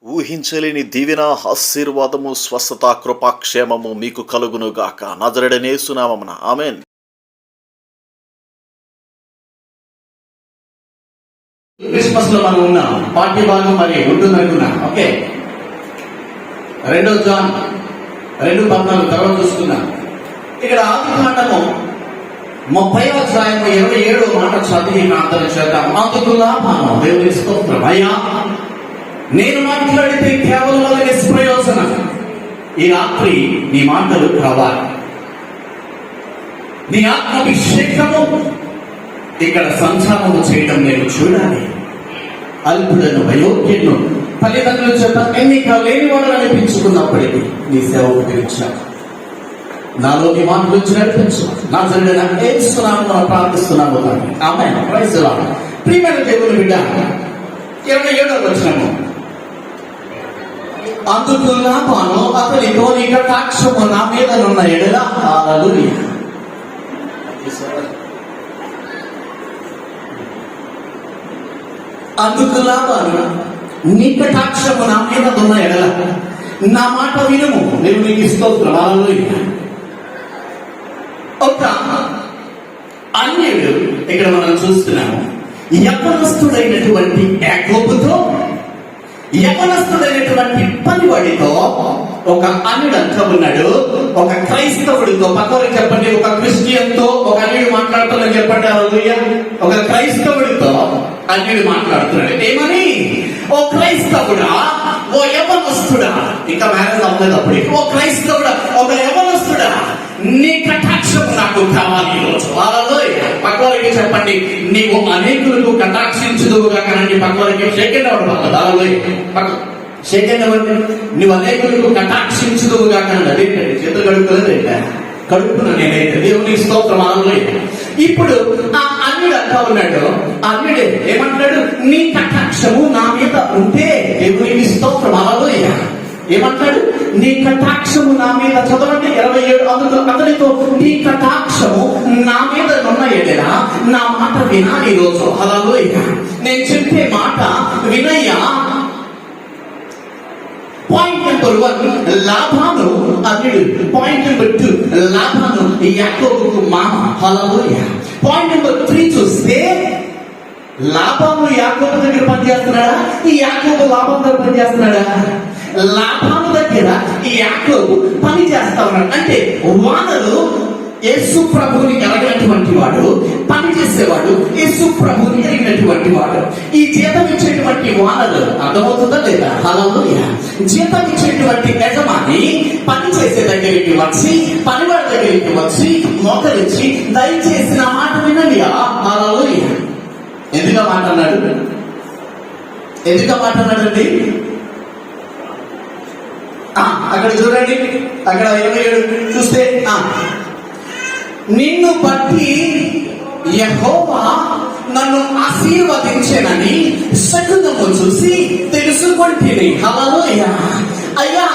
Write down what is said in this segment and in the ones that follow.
ఊహించలేని దీవెన, ఆశీర్వాదము, స్వస్థత, కృపాక్షేమము మీకు కలుగునుగాక. నజరేయుడైన యేసు నామమున ఆమేన్. క్రిస్మస్ లో మనం ఉన్నాం. పార్టీ భాగం మరి ఉంటుందనుకున్నా. ఓకే, 2 జాన్ 2:14 తర్వాత చూసుకున్నాం. ఇక్కడ ఆదికాండము 30వ అధ్యాయం 27వ మాట చదివి ప్రార్థన చేద్దాం. అందుకులాభాను దేవుని స్తోత్రం. అయ్యా, నేను మాట్లాడితే కేవలం వల్ల నిష్ప్రయోజనం. ఈ రాత్రి నీ మాటలు కావాలి. నీ ఆత్మాభిషేకము ఇక్కడ సంచారము చేయడం నేను చూడాలి. అల్పులను, అయోగ్యులను, తల్లిదండ్రుల చేత ఎన్నిక లేని వాడు అనిపించుకున్నప్పటికీ నీ సేవకు పిలిచాను. నాలో నీ మాటలు వచ్చి నడిపించు. నా జరిగిన ఏస్తున్నాము, మనం ప్రార్థిస్తున్నాము. ఆమేన్. Praise the Lord. ప్రియమైన దేవుని బిడ్డ, 27వ వచనము. అందుకు లాబాను అతనితో నీ కటాక్షము నా మీద నున్న ఎడల. హల్లెలూయా. అందుకు లాబాను నీ కటాక్షము నా మీద నున్న ఎడల నా మాట వినుము, నేను నీకు స్తోత్రం. హల్లెలూయా. ఒక అన్యుడు ఇక్కడ మనం చూస్తున్నాము. యవనస్తుడైనటువంటి యాకోబుతో, యవనస్తుడైనటువంటి పనివాడితో ఒక అన్యుడు అంటూ ఉన్నాడు. ఒక క్రైస్తవుడితో, పక్కన చెప్పండి, ఒక క్రిస్టియన్ తో ఒక అన్యుడు మాట్లాడుతున్నాడు. చెప్పండి హల్లెలూయా. ఒక క్రైస్తవుడితో అన్యుడు మాట్లాడుతున్నాడు. ఏమని? ఓ క్రైస్తవుడా, ఓ యవనస్తుడా, ఇంకా మ్యారేజ్ అవ్వలేదప్పుడు, ఓ క్రైస్తవుడా, ఒక యవనస్తుడా, నీ కటాక్షము నాకు కావాలి ఈరోజు. హల్లెలూయా. పక్కవారికి చెప్పండి, నీవు అనేకులకు కటాక్షించుదువుగా. కానీ పక్కవారికి సెకండ్ అవడం వల్ల సెకండ్ అవ్వండి. నువ్వు అనేకులకు కటాక్షించుదువుగా. కానీ అదేంటండి, చేతులు కడుపుకోలేదు, కడుపున నేనైతే దేవుని స్తోత్రం. హల్లెలూయా. ఇప్పుడు ఆ అన్యుడు అంటా ఉన్నాడు. అన్యుడే ఏమంటాడు? నీ కటాక్షము నా మీద ఉంటే దేవునికి స్తోత్రం. హల్లెలూయా. ఏమంటాడు? నీ కటాక్షము నా మీద. చదవండి 27. అందుకు అతనితో నీ కటాక్షము నా మీద నున్న ఎడల నా మాట వినా ఈరోజు. హల్లెలూయా. నేను చెప్పే మాట వినయ్యా. పాయింట్ నెంబర్ 1 లాబాను అన్యుడు. పాయింట్ నెంబర్ 2 లాబాను యాకోబుకు మామ. హల్లెలూయా. పాయింట్ నెంబర్ 3 చూస్తే లాబాను యాకోబు దగ్గర పనిచేస్తున్నాడా? ఈ యాకోబు లాబాను దగ్గర పనిచేస్తున్నాడా? లాబాను దగ్గర ఈ యాకోబు పని చేస్తా ఉన్నాడు. అంటే వానరు యేసు ప్రభువుని ఎరగినటువంటి వాడు, పని చేసేవాడు యేసు ప్రభువుని ఎరిగినటువంటి వాడు. ఈ జీతం ఇచ్చేటువంటి వానరు అర్థమవుతుందా లేదా? హల్లెలూయా. జీతం ఇచ్చేటువంటి యజమాని పని చేసే దగ్గరికి వచ్చి, పనివాడి దగ్గరికి వచ్చి మోకరించి దయచేసి నా మాట వినండి. హల్లెలూయా. ఎందుకు మాట్లాడాడు? ఎందుకు మాట్లాడాడండి? అక్కడ చూడండి, అక్కడ 27 చూస్తే, నిన్ను బట్టి యెహోవా నన్ను ఆశీర్వదించెనని శకునము చూసి తెలుసుకొంటిని. హల్లెలూయా. అయ్యా,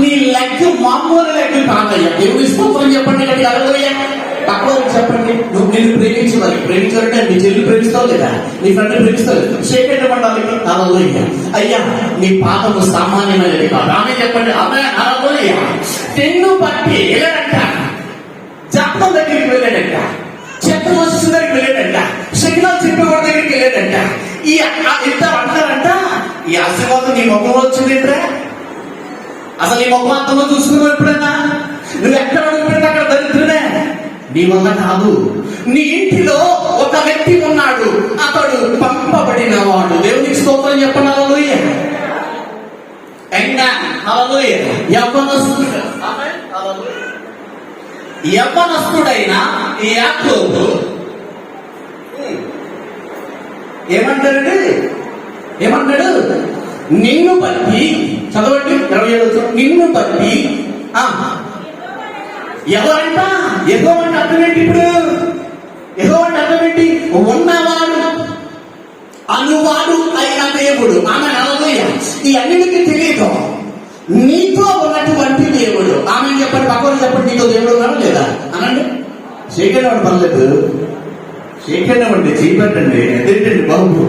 నీ లెక్క మామూలు లెక్క కాదయ్యా. దేవుని స్తోత్రం చెప్పండి. హల్లెలూయా. పక్కన చెప్పండి, నువ్వు నిన్ను ప్రేమించాలి. ప్రేమించాలంటే నీ చెల్లి ప్రేమిస్తావు లేదా? నీ ఫ్రెండ్ ప్రేమిస్తావు లేదా? షేకెండ్ పడాలి. హల్లెలూయా. అయ్యా, నీ పాపము సామాన్యమైనది కాదు. ఆమె చెప్పండి. ఆమె హల్లెలూయా. నిన్ను బట్టి వెళ్ళాడంట, జాతకం దగ్గరికి వెళ్ళాడంట, చెత్త మోసం దగ్గరికి వెళ్ళాడంట, సిగ్నల్ చెప్పేవాడి దగ్గరికి వెళ్ళాడంట. ఈ ఇద్దరు అంటారంట, ఈ ఆశీర్వాదం నీ ముఖంలో వచ్చిందేంట్రా? అసలు నీ ముఖం అంతలో చూసుకున్నావు ఎప్పుడైనా? నువ్వు ఎక్కడ అడుగుపెట్టినా అక్కడ దరిద్రుడే. నీ వల్ల కాదు. నీ ఇంటిలో ఒక వ్యక్తి ఉన్నాడు, అతడు పంపబడిన వాడు. దేవునికి స్తోత్రం చెప్పండి. హల్లెలూయా. హల్లెలూయా. యవ్వనస్తుడైన యాకోబు ఏమంటాడు? ఏమంటాడు? నిన్ను బట్టి, చదవండి 27. నిన్ను బట్టి ఎవరంట? యెహోవా అంటే అర్థం ఏంటి? ఇప్పుడు యెహోవా అంటే అర్థం ఏంటి? ఉన్నవాడు, అనువాడు అయిన దేవుడు. ఆమె హల్లెలూయా. ఈ అన్నిటికీ తెలియదు నీతో ఉన్నటువంటి దేవుడు. ఆమె చెప్పండి, పక్కన చెప్పండి, నీతో దేవుడు ఉన్నాడు లేదా అనండి. షేకెండ్ అవ్వండి, పర్లేదు. షేకెండ్ అవ్వండి, చేయబట్టండి. అదేంటండి బాబు?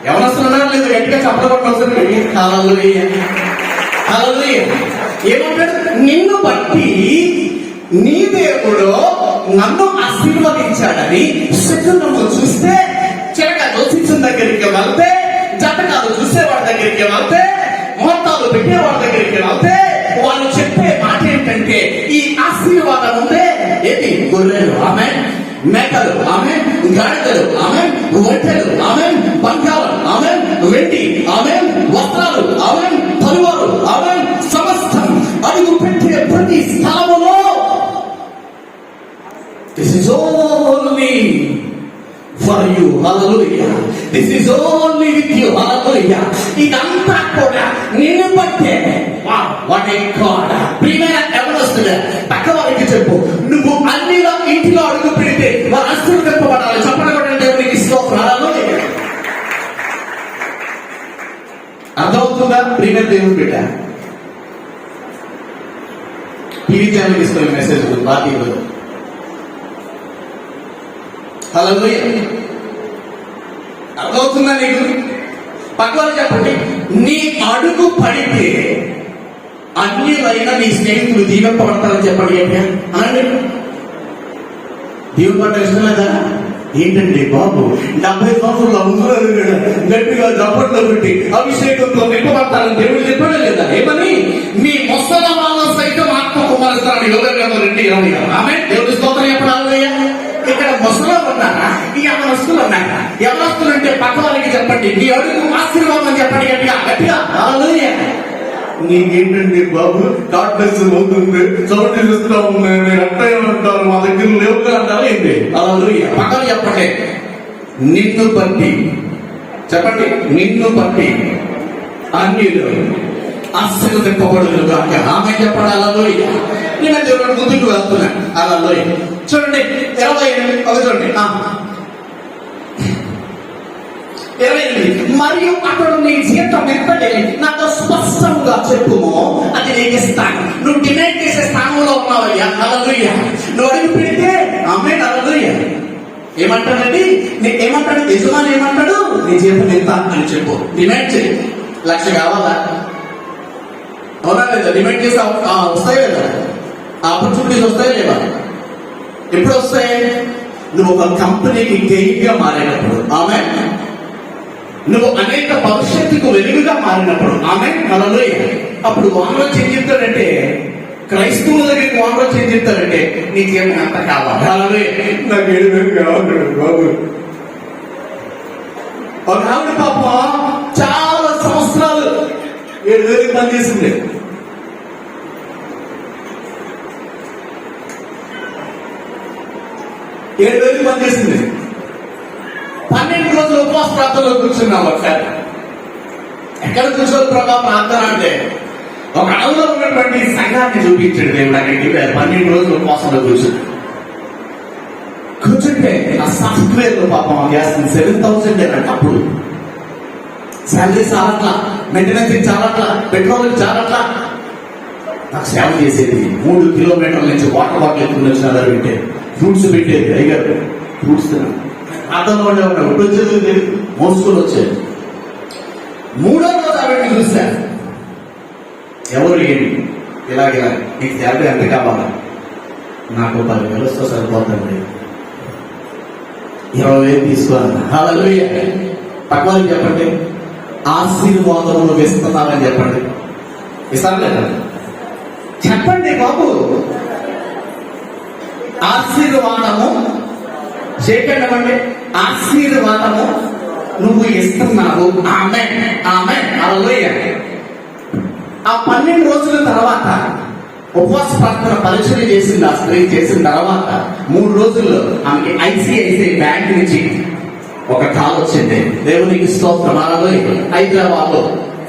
ఎవరొస్తున్నారు లేదు గట్టిగా చెప్పడం అవసరం లేదు. హల్లెలూయా హల్లెలూయా. ఏమంటాడు? నిన్ను బట్టి నీ దేవుడు నన్ను ఆశీర్వదించాడని శకునము చూస్తే, చిలక జ్యోతిష్యం దగ్గరికి వెళ్తే, జతకాలు చూసేవాడి దగ్గరికి వెళ్తే, మొత్తాలు పెట్టేవాడి దగ్గరికి వెళ్తే వాళ్ళు చెప్పే మాట ఏంటంటే, ఈ ఆశీర్వాదం ఉందే ఏంటి? గొర్రెలు ఆమె, మేకలు ఆమె, గాడిదలు ఆమె, ఒంటెలు ఆమె, బంగారం ఆమె, వెండి ఆమె, వస్త్రాలు ఆమె, తరువారు ఆమె, సమస్తం అడుగు పెట్టే ప్రతి స్థలములో this is only for you. Hallelujah. This is only with you. Hallelujah. ఇదంతా కూడా నిన్ను బట్టే. Wow, what a God. ప్రియమైన ఎవరొస్తున్నా పక్క వారికి చెప్పు, నువ్వు అన్నిలో ఇంటిలో అడుగు పెడితే వారు ఆశీర్వదింపబడాలి. చెప్పడం దేవునికి స్తోత్రం. హల్లెలూయా. అర్థమవుతుందా? ప్రియమైన దేవుని బిడ్డ, టీవీ ఛానల్ ఇస్తున్న మెసేజ్ బాధ్యత. హల్లెలూయా. అర్థమవుతుందా నీకు? పక్కవాళ్ళు చెప్పండి, నీ అడుగు పడితే అన్యులైన నీ స్నేహితులు దీవింపబడతారని చెప్పండి. అనండి. దేవుని మాట ఇష్టం లేదా? ఏంటండి బాబు 70 సంవత్సరాలు అందరూ గట్టిగా జప్పట్లో పెట్టి అభిషేకంతో నింపబడతారని దేవుడు చెప్పడం లేదా? ఏమని? మీ ముసల వాళ్ళ సైతం ఆత్మ కుమారిస్తారని యోగంగా 2:20. ఆమె దేవుడి స్తోత్రం చెప్పడాలి. ఇక్కడ ముసలు ఉన్నారా? ఈ యవనస్తులు ఉన్నారా? యవనస్తులు అంటే పక్క వాళ్ళకి చెప్పండి, నీ అడుగు ఆశీర్వాదం చెప్పండి గట్టిగా గట్టిగా. హల్లెలూయా. నీకేంటండి బాబు డాక్టర్స్ అవుతుంది, చోటు చూస్తూ ఉన్నాయి, అట్టయ్య అంటారు, మా దగ్గర లేవుగా అంటారు. ఏంటి? హల్లెలూయా. పక్కన చెప్పండి, నిన్ను బట్టి చెప్పండి, నిన్ను బట్టి అన్యులు ఆశీర్వదింపబడును గాక. ఆమె చెప్పండి. హల్లెలూయా. నేను దేవుడు ముందుకు వెళ్తున్నా. హల్లెలూయా. చూడండి 28 చూడండి. 28 మరియు అతడు నీ జీతం ఎంతటే నాతో స్పష్టంగా చెప్పుము, అది నీకు ఇస్తాను. నువ్వు డిమాండ్ చేసే స్థానంలో ఉన్నావయ్యా. హల్లెలూయా. నువ్వు అడుగు పెడితే ఆమె. హల్లెలూయా. ఏమంటాడండి? ఏమంటాడు యజమాని? ఏమంటాడు? నీ జీతం ఎంత అని చెప్పు. డిమాండ్ చేయి. 1,00,000 కావాలా? అవునా లేదా? డిమాండ్ చేసి వస్తాయి లేదా? ఆపర్చునిటీస్ వస్తాయి లేదా? ఎప్పుడు వస్తాయి? నువ్వు ఒక కంపెనీకి గెయిన్గా మారినప్పుడు. ఆమె నువ్వు అనేక భవిష్యత్తుకు వెలుగుగా మారినప్పుడు. ఆమె హల్లెలూయా. అప్పుడు వానలో ఏం చెప్తాడంటే, క్రైస్తవుల దగ్గరికి వానలో ఏం చెప్తాడంటే, నీకేమైనా అంత కావాలి. హల్లెలూయా. నాకు 7,000 కావాలి బాబు. ఒక ఆవిడ పాప చాలా సంవత్సరాలు 7,000 పనిచేసింది. 7,000 పనిచేసింది. 12 రోజులు ఉపవాస ప్రార్థనలో కూర్చున్నాం. ఒకసారి ఎక్కడ కూర్చోదు ప్రభా ప్రార్థన అంటే, ఒక అడవులో ఉన్నటువంటి సంఘాన్ని చూపించాడు దేవుడు. అక్కడికి 12 రోజులు ఉపవాసంలో కూర్చుంటే ఆ సాఫ్ట్వేర్ లో పాపం చేస్తుంది 7,000 అంటే. అప్పుడు శాలరీ చాలట్లా, మెయింటెనెన్స్ చాలట్లా, పెట్రోల్ చాలట్లా. నాకు సేవ చేసేది 3 కిలోమీటర్ల నుంచి వాటర్ బాటిల్ ఎత్తుకుని వచ్చిన పెట్టేది, ఫ్రూట్స్ పెట్టేది. అయ్యారు ఫ్రూట్స్ తిన్నాను. ప్రార్థనలో ఉండేవాడు. ఇప్పుడు వచ్చేది తెలియదు, మోసుకొని వచ్చేది. 3వ రోజు ఆవిడని చూశాను. ఎవరు ఏంటి ఇలాగ నీకు శాలరీ ఎంత కావాలా? నాకు 10,000 వస్తే సరిపోతుంది. 20,000 తీసుకోవాలి. హల్లెలూయా. పక్కవారికి చెప్పండి, ఆశీర్వాదములు ఇస్తున్నామని చెప్పండి. ఇస్తాను లేదా? చెప్పండి బాబు. ఆశీర్వాదము చేయకండి. ఆశీర్వాదము నువ్వు ఇస్తున్నావు. ఆమేన్ ఆమేన్. హల్లెలూయా. ఆ 12 రోజుల తర్వాత ఉపవాస ప్రార్థన పరీక్ష చేసింది. ఆ స్త్రీ చేసిన తర్వాత 3 రోజుల్లో ఆమెకి ICICI బ్యాంక్ నుంచి ఒక కాల్ వచ్చింది. దేవునికి స్తోత్రం. హల్లెలూయా. హైదరాబాద్ లో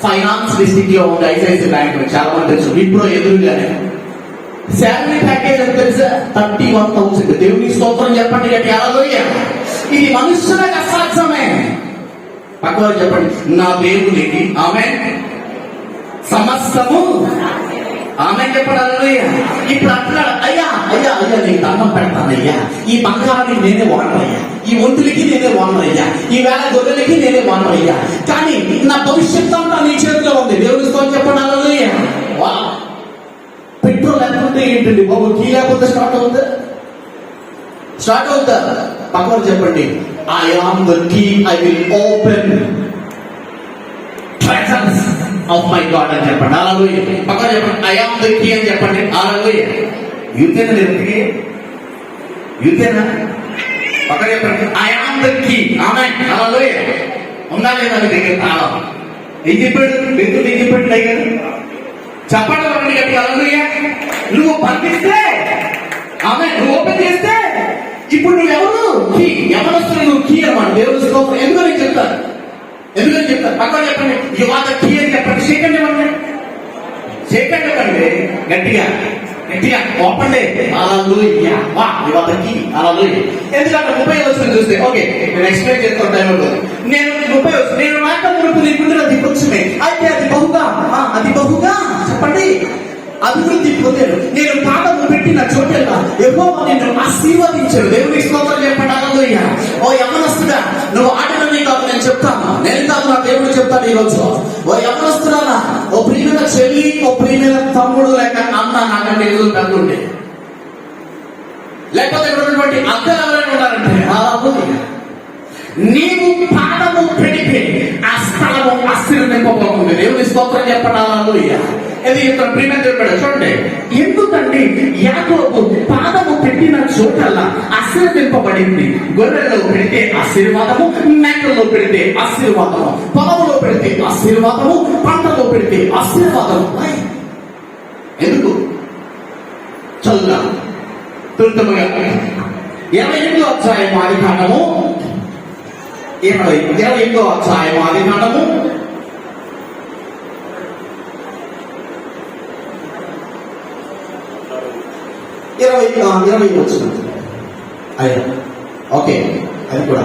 ఫైనాన్స్ డిస్ట్రిక్ట్ లో ఉంది ICICI బ్యాంక్. చాలా మంది తెలుసు. ఇప్పుడు ఎదురుగానే శాలరీ ప్యాకేజ్ అని తెలుసా? 31,000. దేవునికి స్తోత్రం చెప్పండి గట్టి. హల్లెలూయా. ఇది మనుషులకు అసాధ్యమే. పక్కవారు చెప్పండి, నా దేవునికి ఆమేన్ సమస్తము ఆమె చెప్పడాలు. ఇప్పుడు అంటున్నాడు, అయ్యా అయ్యా అయ్యా నీకు దండం పెడతానయ్యా, ఈ బంగారానికి నేనే వాడరయ్యా, ఈ ఒంటులకి నేనే వాడరయ్యా, ఈ వేళ గొర్రెలకి నేనే వాడరయ్యా, కానీ నా భవిష్యత్తు అంతా నీ చేతిలో ఉంది. దేవుని స్తోత్రం చెప్పడాలు. వా, పెట్రోల్ లేకపోతే ఏంటండి బాబు, కీ లేకపోతే స్టార్ట్ అవుతుందా? స్టార్ట్ అవుతా? పక్కన చెప్పండి, I am the key, I will open treasures of my God అని చెప్పండి. హల్లెలూయా. పక్కన చెప్పండి, ఐ ఆమ్ ద కీ అని చెప్పండి. హల్లెలూయా. యూతేనా లేదు? యూతేనా? పక్కన చెప్పండి, ఐ ఆమ్ ద కీ. ఆమేన్. హల్లెలూయా. ఉన్నా లేదా మీ దగ్గర తాళం? ఏం చెప్పాడు? ఎందుకు ఏం చెప్పాడు దగ్గర? చెప్పండి ఒకటి గట్టి. హల్లెలూయా. నువ్వు పంపిస్తే, ఆమె నువ్వు ఓపెన్ చేస్తే, ఇప్పుడు నువ్వు ఎవరు? కీ. ఎవరొస్తున్నా నువ్వు కీ అన్నమాట. దేవుని స్తోత్రం. ఎందుకని నేను చెప్తాను, ఎందుకని చెప్తాను. పక్కన చెప్పండి, యు ఆర్ ద కీ అని చెప్పండి. సెకండ్ ఇవ్వండి, సెకండ్ ఇవ్వండి. గట్టిగా గట్టిగా ఓపెన్. హల్లెలూయా. వా, యు ఆర్ ద కీ. హల్లెలూయా. ఎందుకంటే 30 వస్తుంది చూస్తే, ఓకే నేను ఎక్స్ప్లెయిన్ చేస్తాను, టైం ఉంటుంది. నేను 30 వస్తుంది, నేను మాట మునుపు నీకుంటే అది కొంచెమే, అయితే అది బహుగా, అది బహుగా చెప్పండి అభివృద్ధి పొందాడు. నేను పాదము పెట్టిన చోటెల్లా యెహోవా నిన్ను ఆశీర్వదించాడు. దేవుని స్తోత్రం చెప్పండి. హల్లెలూయా. ఓ యవ్వనస్తుడా, నువ్వు ఆటలన్నీ కాదు, నేను చెప్తాను, నేను కాదు నా దేవుడు చెప్తాను ఈరోజు. ఓ యవ్వనస్తుడా, ఓ ప్రియమైన చెల్లి, ఓ ప్రియమైన తమ్ముడు లేక అన్న, నాకంటే ఎదురు పెద్దండి, లేకపోతే ఇక్కడ ఉన్నటువంటి అక్కలు ఎవరైనా ఉన్నారంటే, హల్లెలూయా, నీవు పాదము పెడితే ఆ స్థలము ఆశీర్వదింపబోతుంది. దేవుని స్తోత్రం చెప్పండి. హల్లెలూయా. ఇది ఇక్కడ ప్రియమైన చెప్పాడు చూడండి, ఎందుకంటే యాకోబు పాదము పెట్టిన చోటల్లా ఆశీర్వదింపబడింది. గొర్రెల్లో పెడితే ఆశీర్వాదము, మేకల్లో పెడితే ఆశీర్వాదము, పొలంలో పెడితే ఆశీర్వాదము, పంటలో పెడితే ఆశీర్వాదము. ఎందుకు? చదువుగా త్వరితముగా 28వ అధ్యాయం ఆదికాండము, 28వ అధ్యాయం ఆదికాండము 20 వచ్చింది. అయ్యా ఓకే, అది కూడా.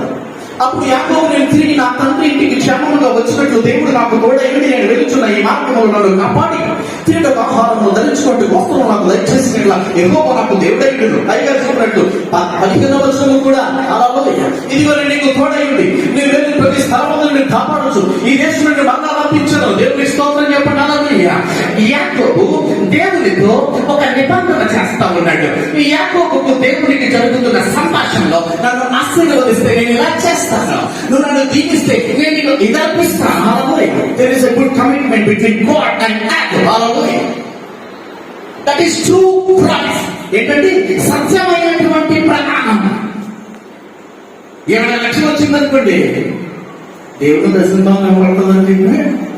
అప్పుడు యాకోబు, నేను తిరిగి నా తండ్రి ఇంటికి క్షేమంగా వచ్చినట్లు దేవుడు నాకు తోడైంది, నేను వెలుచున్న ఈ మార్గంలో నన్ను కాపాడి తిరిగి ఆహారము ధరించుకుంటూ వస్త్రం నాకు దయచేసినట్లా యెహోవా నాకు దేవుడైండు. పైగా చెప్పినట్టు 15వ వచనము కూడా హల్లెలూయా, ఇదిగో నేను నీకు తోడైంది, నేను వెళ్ళి ప్రతి స్థలమును నేను కాపాడచ్చు, ఈ దేశం నుండి మరలా పంపించను. దేవుని స్తోత్రం చెప్పండి. హల్లెలూయా. యాకోబు దేవునితో ఒక నిబంధన చేస్తా ఉన్నాడు. ఈ యాకోబుకు దేవునికి జరుగుతున్న సంభాషణలో, నన్ను ఆశీర్వదిస్తే నేను ఇలా చేస్తాను, నువ్వు నన్ను దీవిస్తే నేను నీకు ఇది అర్పిస్తాను. హల్లెలూయా. There is a good commitment between God and Jacob. Hallelujah. That is true promise. ఏంటంటే సత్యమైనటువంటి ప్రమాణం. ఏమైనా లక్ష్యం వచ్చిందనుకోండి, దేవుడు దర్శనం ఏమవుతుందండి,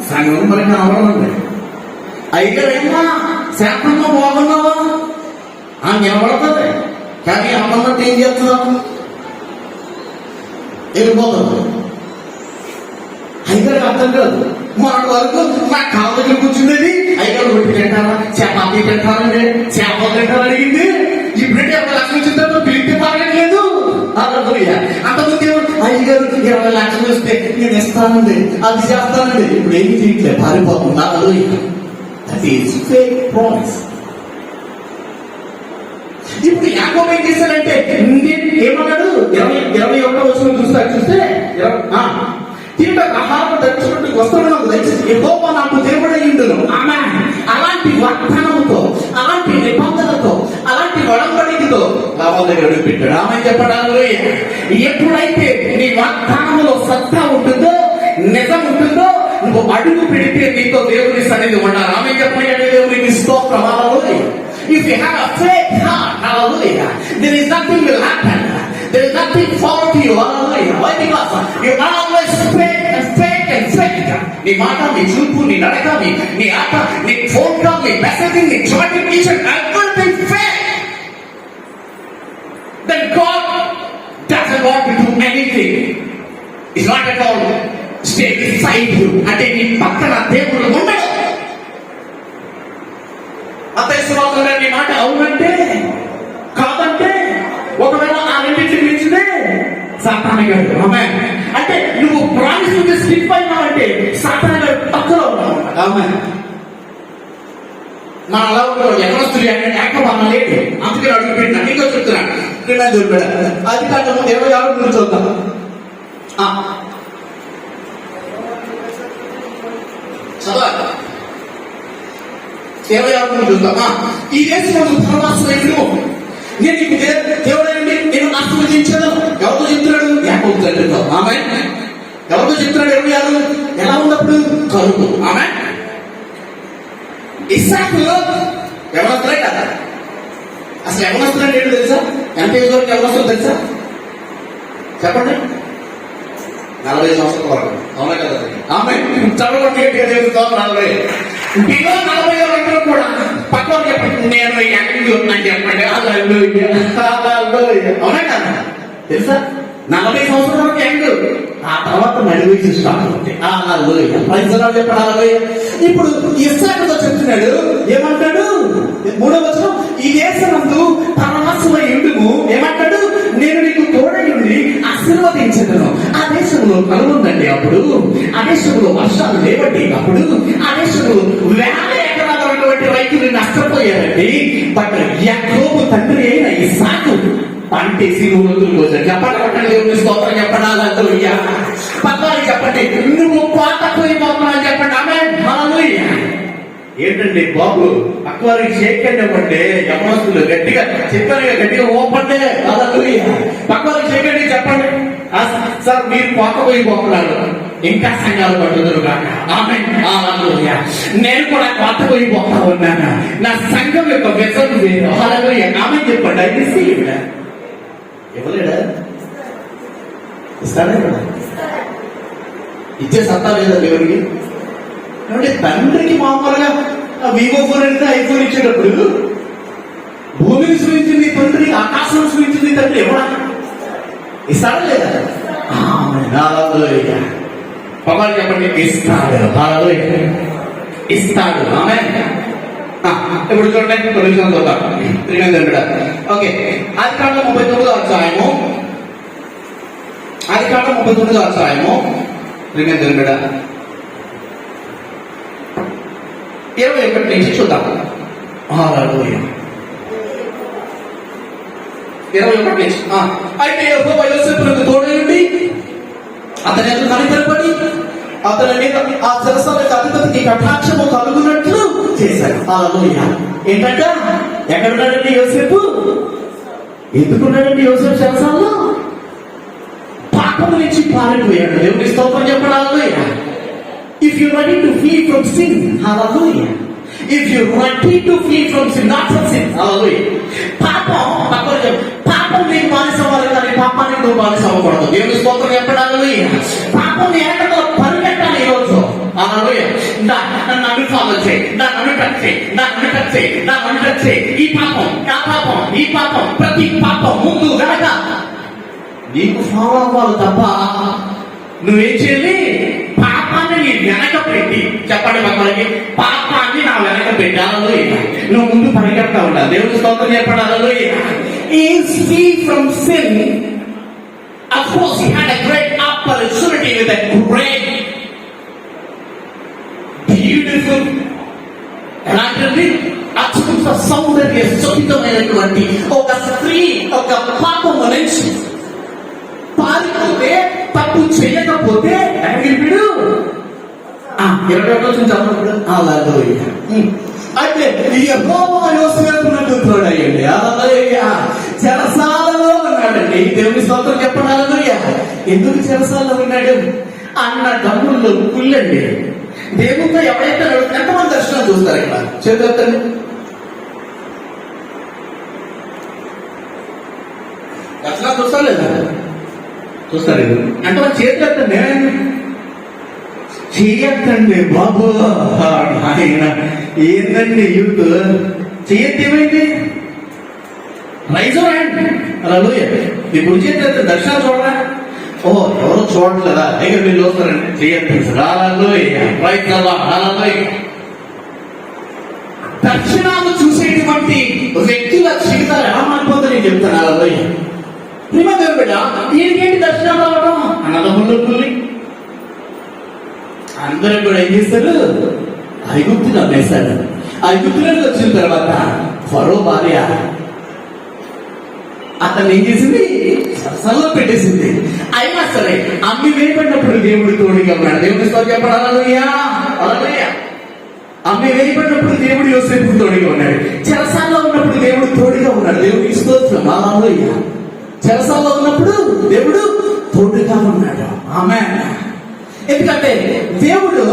సంఘం మనకి అవడండి. అయితే ఏమా శాంతంగా బాగున్నావా అని నిలబడుతుంది, కానీ అమ్మన్నట్టు ఏం చేస్తున్నావు, వెళ్ళిపోతుంది. అయితే అర్థం కాదు. మొన్నటి వరకు నా కాళ్ళ దగ్గర కూర్చుండేది, అయితే రొట్టి తింటారా, చపాతీ తింటారండి, చేపలు తింటారు అడిగింది. ఇప్పుడంటే 20 లక్షలు వచ్చిన తర్వాత పిలిస్తే పాడలేదు. హల్లెలూయా. అంతకుముందు అయ్యగారు 20 లక్షలు వస్తే నేను ఇస్తానండి, అది చేస్తానండి. ఇప్పుడు ఏం చేయట్లేదు, పారిపోతుంది. హల్లెలూయా. That is fake promise. ఇప్పుడు యాకోబు ఏం చేశాడంటే, ఏమన్నాడు? 21వ వచనం చూస్తే తింటే ఆహారం ధరించుకుంటూ వస్త్రములను దయచేసి యెహోవా నాకు దేవుడయ్యుండును. ఆమేన్. అలాంటి వాగ్దానముతో, అలాంటి నిబంధనతో, అలాంటి ఒడంబడికతో లాభం దగ్గర పెట్టాడు. ఆమేన్ చెప్పండి. హల్లెలూయా. ఎప్పుడైతే నీ వాగ్దానములో సత్తా ఉంటుందో, నిజం ఉంటుందో, నువ్వు అడుగు పెడితే నీతో దేవుని సన్నిధి ఉండాలి. ఆమేన్ చెప్పండి. దేవునికి స్తోత్రం. హల్లెలూయా. If you have a faith heart, hallelujah, there is nothing will happen. There is nothing fall to you. Hallelujah. Why? Because you always faith and faith and faith. నీ మాట, నీ చూపు, నీ నడక, నీ ఆట, నీ ఫోన్ కాల్, నీ messaging, knee joint machine, everything faith. Then God doesn't want to do anything. It's not at all stay beside you. అంటే నీ పక్కన దేవుడు ఉండడు. అతైశ్వరంగా నీ మాట అవునంటే, కాదంటే, ఒకవేళ ఆ రెండింటిని మించితే సాతానుగాడు. ఆమేన్. అంటే నువ్వు ప్రామిస్ నుంచి స్లిప్ అయినావంటే సాతానుగాడు పక్కలో ఉన్నావు. ఆమేన్. మన అలా ఉండేవాడు యవనస్తులు ఏకమన్నా లేదు, అందుకని అడుగు పెట్టినా నీతో చెప్తున్నాను. అది కాక 26 గురించి చూద్దాం. చదవాలి 26 గురించి చూద్దాం. ఈ దేశంలో ధర్మాశ్రయుడు నేను నీకు దేవుడండి, నేను ఆశీర్వదించాను. ఎవరితో చెప్తున్నాడు? యాకోబు తండ్రితో. ఆమె ఎవరితో చెప్తున్నాడు? 26 ఎలా ఉన్నప్పుడు కరువు. ఆమె ఇస్సాకులో యవనస్తులే కదా. అసలు యవనస్తులు అంటే ఏంటో తెలుసా? ఎంత ఏజ్ వరకు యవనస్తులు తెలుసా? చెప్పండి. 40 సంవత్సరాల వరకు. అవునా కదా? ఆమె చదవండి 40 బిలో 40 వరకు కూడా పక్కన చెప్పండి, నేను యాంగ్ ఉన్నాను చెప్పండి. అవునా కదా? తెలుసా? 40 సంవత్సరాల వరకు యాంగ్, ఆ తర్వాత నడివేసి స్టార్ట్ అవుతాయి. చెప్పండి. ఇప్పుడు ఇస్సాకుతో చెప్తున్నాడు, ఏమంటాడు? 3వ వచనం, ఈ దేశమందు పరమాత్మయుడుము ఏమంటాడు? నేను నీకు తోడై ఉండి ఆశీర్వదించను. ఆ దేశంలో కలుగుందండి. అప్పుడు ఆ దేశంలో వర్షాలు లేవండి. అప్పుడు ఆ దేశంలో వేల ఎకరాలు ఉన్నటువంటి రైతులు నష్టపోయారండి. బట్ యాకోబు తండ్రి అయిన ఇస్సాకు పంటేసి రోజులు కోసం చెప్పండి. దేవుని స్తోత్రం చెప్పండి. పక్కవారికి చెప్పండి, నువ్వు పాతపోయి పోతున్నావు చెప్పండి. హల్లెలూయా. ఏంటండి బాబు, పక్కవారికి చేయకండి ఇవ్వండి. యవనస్తులు గట్టిగా చెప్పారు, గట్టిగా ఓపండి. హల్లెలూయా. పక్కవారికి చేయకండి, చెప్పండి. సార్ మీరు పాతపోయి పోతున్నారు, ఇంకా సంఘాలు పట్టుదరు కాక. హల్లెలూయా. నేను కూడా పాతపోయి పోతా ఉన్నాను. నా సంఘం యొక్క వ్యసనం వేరు. హల్లెలూయా. ఆమె చెప్పండి. అది ఇవ్వలేడా? ఇస్తాడే కదా. ఇచ్చే సత్తా లేదా దేవుడికి? అంటే తండ్రికి మామూలుగా వివో ఫోన్ అంటే ఐఫోన్ ఇచ్చేటప్పుడు భూమిని సూచించింది తండ్రి, ఆకాశం సూచించింది తండ్రి. ఎవడా ఇస్తాడా లేదా? పవాలు చెప్పండి, ఇస్తాడు. ఇస్తాడు. ఆమె ఇప్పుడు చూడండి, కొన్ని చూద్దాం. ఓకే, అది కాక 39వ అధ్యాయము. అది కాక 39వ అధ్యాయము 21 నుంచి చూద్దాం. 21 నుంచి. అయితే యెహోవా యోసేపునకు తోడయుండి అతని ఎదురు కనికరపడి అతని మీద ఆ చెరసాలకు అధిపతికి కటాక్షము కలుగునట్లు చేశాడు. హల్లెలూయా. ఏంటంటే ఎక్కడున్నాడండి యోసేపు? ఎందుకున్నాడండి యోసేపు చెరసాల్లో? పాపము నుంచి పారిపోయాడు. దేవుని స్తోత్రం చెప్పండి. హల్లెలూయా. If you're ready to flee from sin, hallelujah. If you're ready to flee from sin, not from sin, hallelujah. పాపం నీకు బానిస అవ్వాలి, కానీ పాపానికి నువ్వు బానిస అవ్వకూడదు. దేవుని స్తోత్రం చెప్పండి. హల్లెలూయా. పాపం ఏకతో పరిగెట్టాలి ఈరోజు. హల్లెలూయా. నన్ను ఫాలో చేయి, నన్ను టచ్ చేయి, నన్ను టచ్ చేయి, నన్ను టచ్ చేయి. ఈ పాపం, ఆ పాపం, ఈ పాపం, ప్రతి పాపం ముందు వెనక నీకు ఫాలో అవ్వాలి తప్ప నువ్వేం చేయాలి? పాపాన్ని నీ వెనక పెట్టి చెప్పండి. పక్కలకి పాపాన్ని నా వెనక పెట్టాలి. నువ్వు ముందు పరిగెడతా ఉంటా. దేవుని స్తోత్రం చెప్పండి. హల్లెలూయా. Is free from sin. Of course, he had a great opportunity with a great, beautiful, ఎలాంటి అత్యంత సౌందర్య శోభితమైనటువంటి ఒక స్త్రీ ఒక పాపము నుంచి పారిపోతే, తప్పు చేయకపోతే వీడు 21 నుంచి అన్నప్పుడు హల్లెలూయా. అయితే యెహోవా యోసేపునకు తోడయ్యండి. హల్లెలూయా. చెరసాలలో ఉన్నాడండి. దేవుని స్తోత్రం చెప్పండి. హల్లెలూయా. ఎందుకు చెరసాలలో ఉన్నాడు? అన్న దమ్ముల్లో కుళ్ళండి. దేవునితో ఎవరైతే ఎంతమంది దర్శనం చూస్తారు? ఇక్కడ చేతులండి. దర్శనం చూస్తారు లేదా? చూస్తారు. ఎంతమంది చేతులు ఎత్తండి. చెయ్యొద్దండి బాబు. ఆయన ఏందండి యూత్ చెయ్యొద్దు. ఏమైంది? రైజ్ రండి. హల్లెలూయా. మీ గురి చేతి దర్శనం చూడరా? ఓ ఎవరు చూడట్లేదా? దగ్గర మీరు చూస్తారండి. చెయ్యొద్దు. హల్లెలూయా. రైట్ కదా. హల్లెలూయా. దర్శనాలు చూసేటువంటి వ్యక్తుల జీవితాలు ఎలా మారిపోతుంది నేను చెప్తాను. హల్లెలూయా. ప్రియమైన బిడ్డ, ఈయనకేంటి దర్శనాలు రావడం? అన్నదమ్ములు పుల్లి అందరూ కూడా ఏం చేస్తారు? ఐగుప్తుని అమ్మేశాడు. ఐగుప్తులోకి వచ్చిన తర్వాత ఫరో భార్య అతన్ని ఏం చేసింది, సరసల్లో పెట్టేసింది. అయినా సరే అమ్మి వేయబడినప్పుడు దేవుడు తోడుగా ఉన్నాడు. దేవుడి స్తోత్రం చెప్పండి. హల్లెలూయా, హల్లెలూయా. అమ్మి వేయబడినప్పుడు దేవుడు యోసేపు తోడుగా ఉన్నాడు. చెరసాల్లో ఉన్నప్పుడు దేవుడు తోడుగా ఉన్నాడు. దేవుడికి స్తోత్రం. హల్లెలూయా. చెరసాల్లో ఉన్నప్పుడు దేవుడు తోడుగా ఉన్నాడు. ఆమేన్. ఎందుకంటే దేవుడు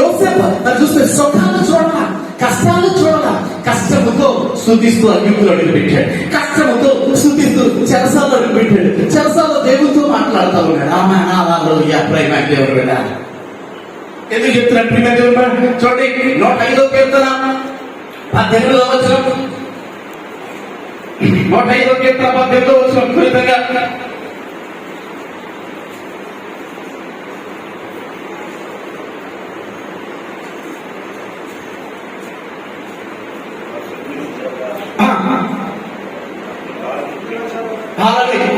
యోసేపు చూస్తే సుఖాలు చూడాల, కష్టాలు చూడాల. కష్టముతో స్తుతిస్తూ అగ్నిలో అడుగు పెట్టాడు, కష్టముతో స్తుతిస్తూ చెరసాల్లో అడుగు పెట్టాడు. చెరసాల్లో దేవుడితో మాట్లాడుతూ ఉన్నాడు. ఆమేన్, హల్లెలూయా. ప్రేమ దేవుడు కదా. ఎందుకు చెప్తున్నాడు ప్రేమ దేవుడు? చూడండి 105వ కీర్తన 18వ వచనం. 105వ కీర్తన 18వ వచనం ఫలితంగా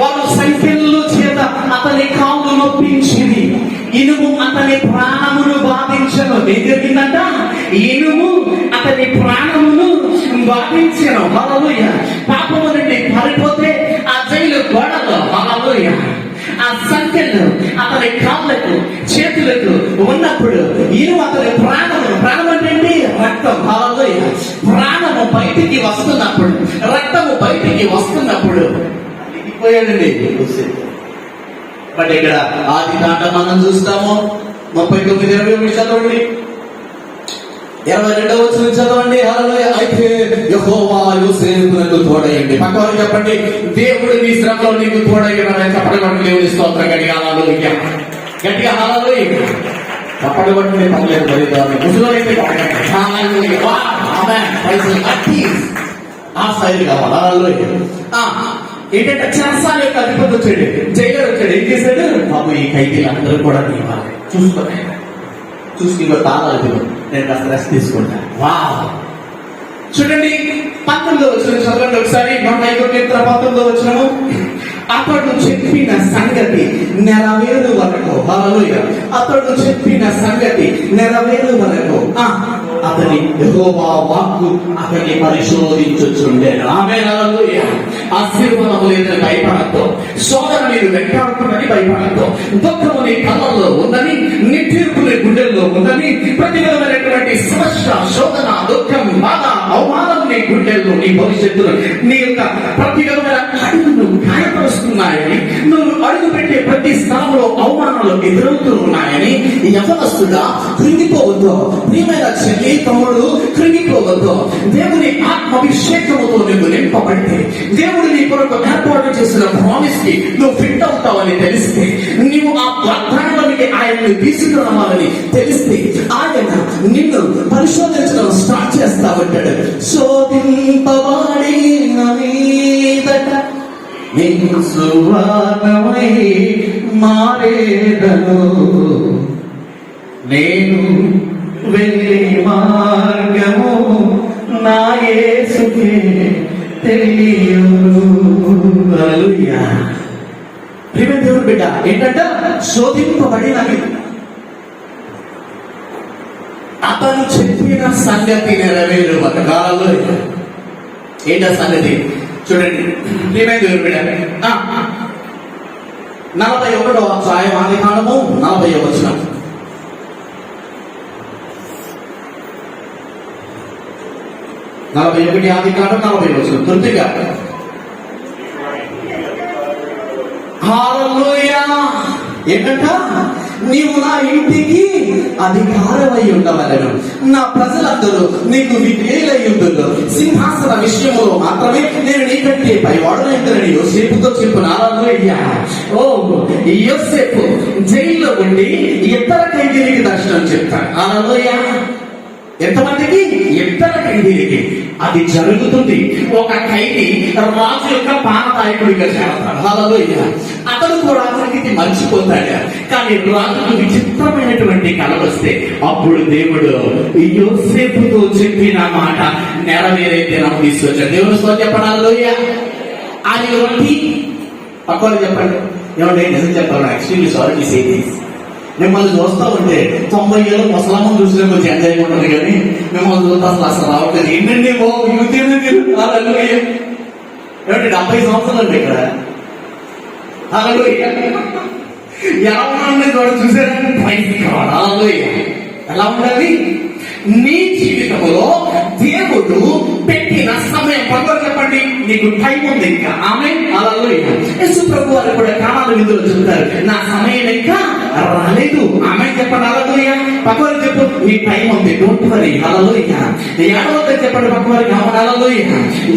వాళ్ళు సంఖ్యల్లో చేత అతని కాళ్ళు నొప్పించింది, ఇనుము అతని ప్రాణమును బాధించను. ఏం జరిగిందంట? ఇనుము అతని ప్రాణమును బాధించను. హల్లెలూయా. పాపము నుండి పారిపోతే ఆ జైలు గోడలో, హల్లెలూయా, ఆ సంఖ్యలు అతని కాళ్ళకు చేతులకు ఉన్నప్పుడు ఇనుము అతని ప్రాణం అంటే రక్తం. హల్లెలూయా. ప్రాణము బయటికి వస్తున్నప్పుడు, రక్తము బయటికి వస్తున్నప్పుడు పోయాడండి. బట్ ఇక్కడ ఆది కాండం మనం చూస్తాము 39-20 చదవండి, 22వ వచనం చదవండి. హల్లెలూయా. అయితే యెహోవా యోసేపునకు తోడయ్యండి. పక్కవారు చెప్పండి, దేవుడు నీ శ్రమలో నీకు తోడయ్యాడని చెప్పడం. దేవుని స్తోత్రం. గట్టిగా హల్లెలూయా, గట్టిగా హల్లెలూయా. చప్పటి కొట్టండి, పర్లేదు, పరిదాన్ని ముసులైతే హల్లెలూయా. ఆమేన్. Praise lord. ఆ స్థాయి కావాలి. హల్లెలూయా. ఏంటంటే చెరసాల యొక్క అధిపతి వచ్చాడు, జైలర్ వచ్చాడు. ఏం చేశాడు? బాబు ఈ ఖైదీలందరూ కూడా ఇవ్వాలి, చూసుకుని తాళాలు నేను కాస్త రెస్ట్ తీసుకుంటాను. వా చూడండి 19వ వచనం చదవండి ఒకసారి. 105వ కీర్తన 19వ వచనము. అతడు చెప్పిన సంగతి నెరవేరు వరకు, హల్లెలూయా, అతడు చెప్పిన సంగతి నెరవేరు వరకు అతని యెహోవా వాక్కు అతన్ని పరిశోధించుచుండెను. ఆమేన్, హల్లెలూయా. ఆశీర్వాదము లేదని భయపడద్దు, శోధన మీరు వెంటాడుతున్నది భయపడద్దు, దుఃఖము నీ కళ్ళల్లో ఉందని, నిట్టూర్పు నీ గుండెల్లో ఉందని, ప్రతి విధమైనటువంటి సమస్య, శోధన, దుఃఖం, బాధ, అవమానం నీ గుండెల్లో, నీ భవిష్యత్తులో, నీ యొక్క ప్రతి విధమైన అడుగును గాయపరుస్తున్నాయని, నువ్వు అడుగు పెట్టే ప్రతి స్థలంలో అవమానాలు ఎదురవుతూ ఉన్నాయని యవనస్తుగా కృంగిపోవద్దు. ప్రియమైన చెల్లి, తమ్ముడు, కృంగిపోవద్దు. దేవుని ఆత్మాభిషేకముతో నువ్వు నింపబడితే, దేవుడు నీ కొరకు ఏర్పాటు చేసిన ప్రామిస్ కి నువ్వు ఫిట్ అవుతావని తెలిస్తే, నీవు ఆ వాగ్దానానికి ఆయన్ని తీసుకురావాలని తెలిస్తే, ఆయన నిన్ను పరిశోధించడం స్టార్ట్ చేస్తామంటాడు. శోధింపబడి మీదట నేను సువర్ణమై మారేదను, నేను వెళ్ళే మార్గము నా యేసుకే తెలియదు. హల్లెలూయా. ప్రియమైన దేవుని బిడ్డ, ఏంటంట? శోధింపబడినవి. అతను చెప్పిన సంగతి నెరవేరు వరకు. ఏంటా సంగతి? చూడండి ప్రియమైన దేవుని బిడ్డ, 41వ అధ్యాయం ఆది కాండము 40వ వచనం. 41 ఆది కాండం 40వ వచనం. తృప్తిగా హల్లెలూయా. ఏంటంట? నీవు నా ఇంటికి అధికారమై ఉండవలను, నా ప్రజలందరూ నీకు విధేయులై ఉండును, సింహాసన విషయంలో మాత్రమే నేను నీకంటే పైవాడునైందని యోసేపుతో చెప్పిన. హల్లెలూయా. ఓ యోసేపు జైల్లో ఉండి ఇతర ఖైదీలకి దర్శనం చెప్తాడు. హల్లెలూయా. ఎంతమందికి? ఇద్దరు ఖైదీలకి. అది జరుగుతుంది. ఒక ఖైదీ రాజు యొక్క పానదాయకుడిగా చేరతాడు. హల్లెలూయా. అతను కూడా అతనికి మర్చిపోతాడు. కానీ రాజుకు విచిత్రమైనటువంటి కల వస్తే అప్పుడు దేవుడు యోసేపుతో చెప్పిన మాట నెరవేరే దినం తీసుకొచ్చాడు. దేవుని స్తోత్రం చెప్పండి. హల్లెలూయా. అది పక్కన చెప్పండి. ఏమంటే నిజం చెప్పాలి, extremely sorry to say this. మిమ్మల్ని చూస్తా ఉంటే 90 ఏళ్ళు ముసలమ్మను చూసినా కొంచెం ఎంజాయ్ ఉంటుంది, కానీ మిమ్మల్ని చూస్తా అసలు రావట్లేదు. ఏంటండి బాబు యూత్ ఏమిటి 70 సంవత్సరాలు అండి ఇక్కడ. ఎలా ఉండండి చూసారా? ఎలా ఉండాలి? నీ జీవితంలో దేవుడు పెట్టిన సమయం పక్కన చెప్పండి, నీకు టైం ఉంది ఇంకా. ఆమె హల్లెలూయా. యేసు ప్రభు వారు కూడా కానాల విందులో చెప్తారు, నా సమయం ఇంకా రాలేదు. ఆమె చెప్పండి హల్లెలూయా. పక్కన చెప్పు, నీ టైం ఉంది, డోంట్ వరీ. హల్లెలూయా. ఏడవద్దని చెప్పండి పక్క వారికి, హల్లెలూయా.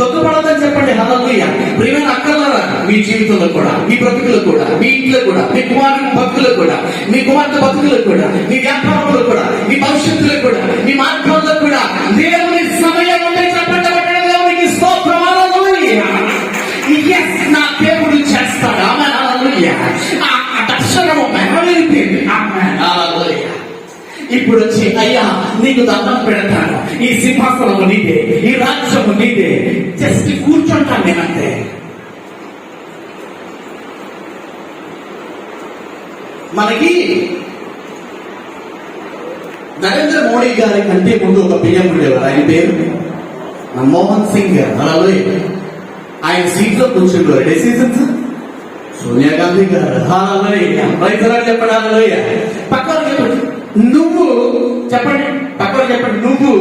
దుఃఖపడొద్దని చెప్పండి, హల్లెలూయా. ప్రియమైన అక్కర్లారా, మీ జీవితంలో కూడా, మీ బ్రతుకులు కూడా, మీ ఇంట్లో కూడా, మీ కుమారుని బతుకులు కూడా, మీ కుమార్తె బతుకులు కూడా, మీ వ్యాపారంలో కూడా, మీ భవిష్యత్తులో కూడా, మీ మార్గంలో కూడా దేవుని సమయం ఉంటే చెప్పండి, దేవునికి స్తోత్రం. హల్లెలూయా. yes, నా దేవుడు చేస్తాడు. ఆమేన్ హల్లెలూయా. ఆ దర్శనము మెరవేరిపోయింది. ఆమేన్ హల్లెలూయా. ఇప్పుడు వచ్చి, అయ్యా నీకు దండం పెడతాను, ఈ సింహాసనము నీదే, ఈ రాజ్యము నీదే, జస్ట్ కూర్చుంటాను నేనంతే. మనకి నరేంద్ర మోడీ గారి కంటే ముందు ఒక పిఎం ఉండేవారు, ఆయన పేరు మన్మోహన్ సింగ్ గారు. హల్లెలూయా. ఆయన సీట్ లో కూర్చుంటారు. డెసిషన్స్ సోనియా గాంధీ గారు. హల్లెలూయా. రైతులకు చెప్పండి హల్లెలూయా. పక్కన చెప్పండి, నువ్వు చెప్పండి, పక్కన చెప్పండి, నువ్వు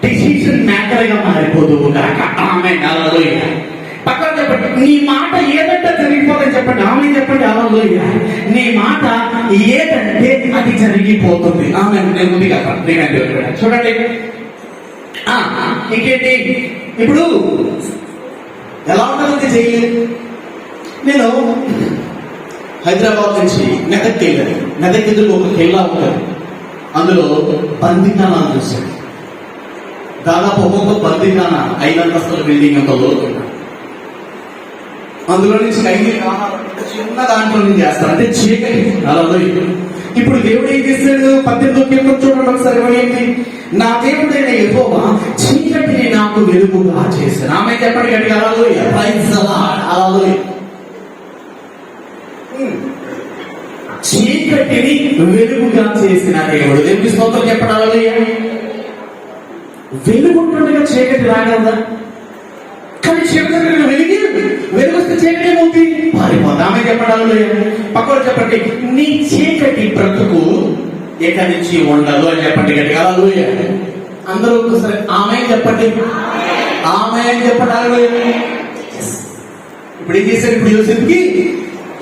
డిసిషన్ మేకర్ గా మారిపోదువు కాక. ఆమేన్ హల్లెలూయా. పక్కన చెప్పండి, నీ మాట ఏదంటే జరిగిపోదని చెప్పండి. ఆమె చెప్పండి హల్లెలూయా. నీ మాట ఏదంటే అది జరిగిపోతుంది. ఆమె నేను ముందుగా చూడండి. ఇంకేంటి ఇప్పుడు ఎలా ఉండాలంటే చేయలేదు. నేను హైదరాబాద్ నుంచి మెదక్కి వెళ్ళాను. మెదక్ ఎదురు ఒక కిల్లా ఉంటుంది, అందులో బందీఖానాలు చూశాను. దాదాపు ఒక్కొక్క బందీఖానా 5 అంతస్తుల బిల్డింగ్ అంత లోతు. అందులో నుంచి ఖైదీ చిన్న దాంట్లో నుంచి చేస్తారు, అంటే చీకటి. అలా ఇప్పుడు దేవుడు ఏం చేశాడు? 18 చూడండి ఒకసారి. ఏంటి? నా దేవుడైన యెహోవా చీకటిని నాకు వెలుగుగా చేశాను. ఆమె చెప్పండి గట్టిగా హల్లెలూయా. Praise the Lord. హల్లెలూయా. చీకటిని వెలుగుగా చేసిన దేవుడు. దేవుడి స్తోత్రం చెప్పండి హల్లెలూయా. వెలుగుంటుండగా చీకటి రాగలదా? కానీ చీకటి వెలుగొస్తే చీకటి ఏమవుతుంది? పారిపోతా. ఆమె చెప్పండి హల్లెలూయా. పక్కన చెప్పండి, నీ చీకటి బ్రతుకు ఎక్కడి నుంచి ఉండదు అని చెప్పండి గట్టిగా హల్లెలూయా. అందరూ ఒకసారి ఆమె చెప్పండి, ఆమె చెప్పండి హల్లెలూయా. ఇప్పుడు ఏం చేశాడు? ఇప్పుడు యోసేపుకి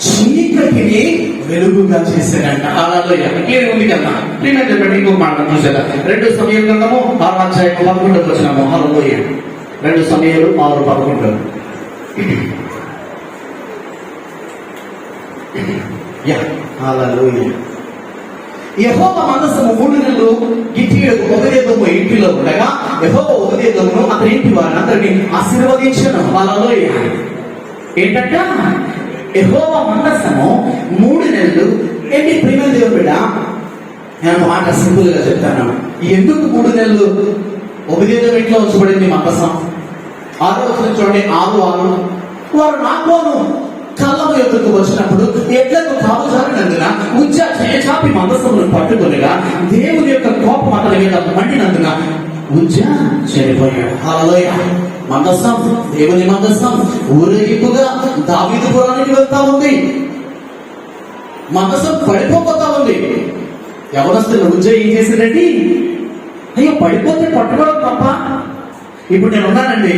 చీకటిని వెలుగుగా చేశాడంట. హల్లెలూయా. ఇంకేం ఉంది కదా? నేను చెప్పండి ఇంకొక మాట చూసారా? 2 సమయం గ్రంథము 6వ అధ్యాయం 11వ వచనము. హల్లెలూయా. 2 సమయాలు 6:11. హల్లెలూయా. యెహోవా మందసము 3 నెలలు గిట్టియడు ఉపదేశము ఇంటిలో ఉండగా, యెహోవా ఉపదేశమును అతని ఇంటి వారిని అందరినీ ఆశీర్వదించను. హల్లెలూయా. ఏంటంట? యెహోవా మందసము 3 నెలలు ఏంటి? ప్రియమైన దేవుని బిడ్డ, నేను మాట సింపుల్ గా చెప్తాను. ఎందుకు 3 నెలలు ఉపదేశం ఇంట్లో ఉంచబడింది? మందసం 6వ వచనం చూడండి. 6:6 వారు నాకోను కళ్ళము ఎదురుకు వచ్చినప్పుడు ఎడ్లకు కావుజారినందున ఉజ్జా చేచాపి మందసమును పట్టుకొనగా దేవుని యొక్క కోపం అతని మీద మండినందున ఉజ్జా చనిపోయాడు. హల్లెలూయా. మందసం, దేవుని మందసం ఊరేగింపుగా దావీదుపురానికి వెళ్తా ఉంది. మందసం పడిపోతా ఉంది. ఎవరొస్తున్న ఉజ్జా ఏం చేశాడండి? అయ్యో పడిపోతే పట్టుకోవడం తప్ప. ఇప్పుడు నేను ఉన్నానండి,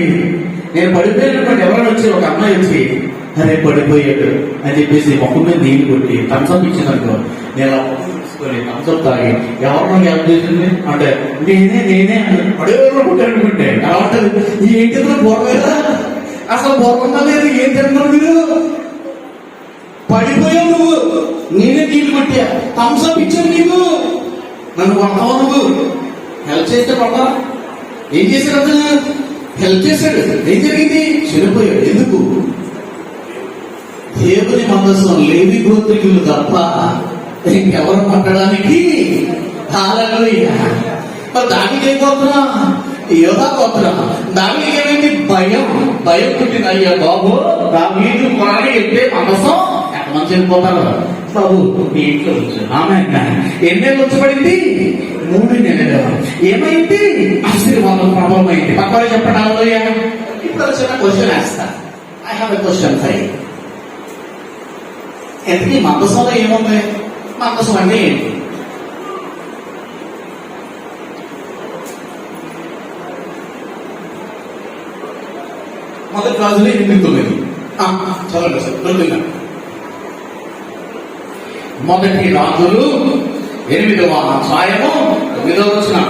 నేను పడిపోయినటువంటి ఎవరైనా వచ్చి, ఒక అమ్మాయి వచ్చి అరే పడిపోయాడు అని చెప్పేసి మొహం మీద నీళ్ళు కొట్టి థమ్స్అప్ ఇచ్చినట్టు నేను తీసుకొని థమ్స్అప్ తాగి ఎవరినో హెల్ప్ చేసింది అంటే నేనే పడేవాళ్ళు కొట్టానుకుంటే ఎలా ఉంటుంది? ఈ ఇంటిలో బోర్వేదా? అసలు బోర్వందా లేదు. ఏం తింటున్నారు మీరు? పడిపోయావు నువ్వు, నేనే నీళ్ళు కొట్టా, థమ్స్అప్ ఇచ్చాను నీకు, నన్ను కొడతావు నువ్వు. హెల్ప్ చేస్తే కొడతా? ఏం చేశాడు అతను? హెల్ప్ చేశాడు. ఏం జరిగింది? చనిపోయాడు. ఎందుకు? దేవుని మందసం లేవి గోత్రికులు తప్ప ఇంకెవరు పట్టడానికి. హల్లెలూయా. దానికి ఏం గోత్రం? యోధా గోత్రం. దానికి ఏమైంది? భయం పుట్టింది. అయ్యా బాబు, దావీదు కొరని వెళ్తే మందసం మంచి వెళ్ళిపోతారు బాబు మీ ఇంట్లో ఉంచు. ఆమె ఎన్ని నెలలు ఉంచబడింది? 3 నెలలు. ఏమైంది? ఆశీర్వాదం ప్రభావం అయింది. పక్కన చెప్పండి హల్లెలూయా. ఇప్పుడు చిన్న క్వశ్చన్ వేస్తా. I have a question for you. ఎంతకీ మందసంలో ఏముంది? మందసం అంటే ఏంటి? మొదటి రాజులు 8:9 చదవండి సార్. దొరికిందా? మొదటి రాజులు 8వ అధ్యాయము 9వ వచనం.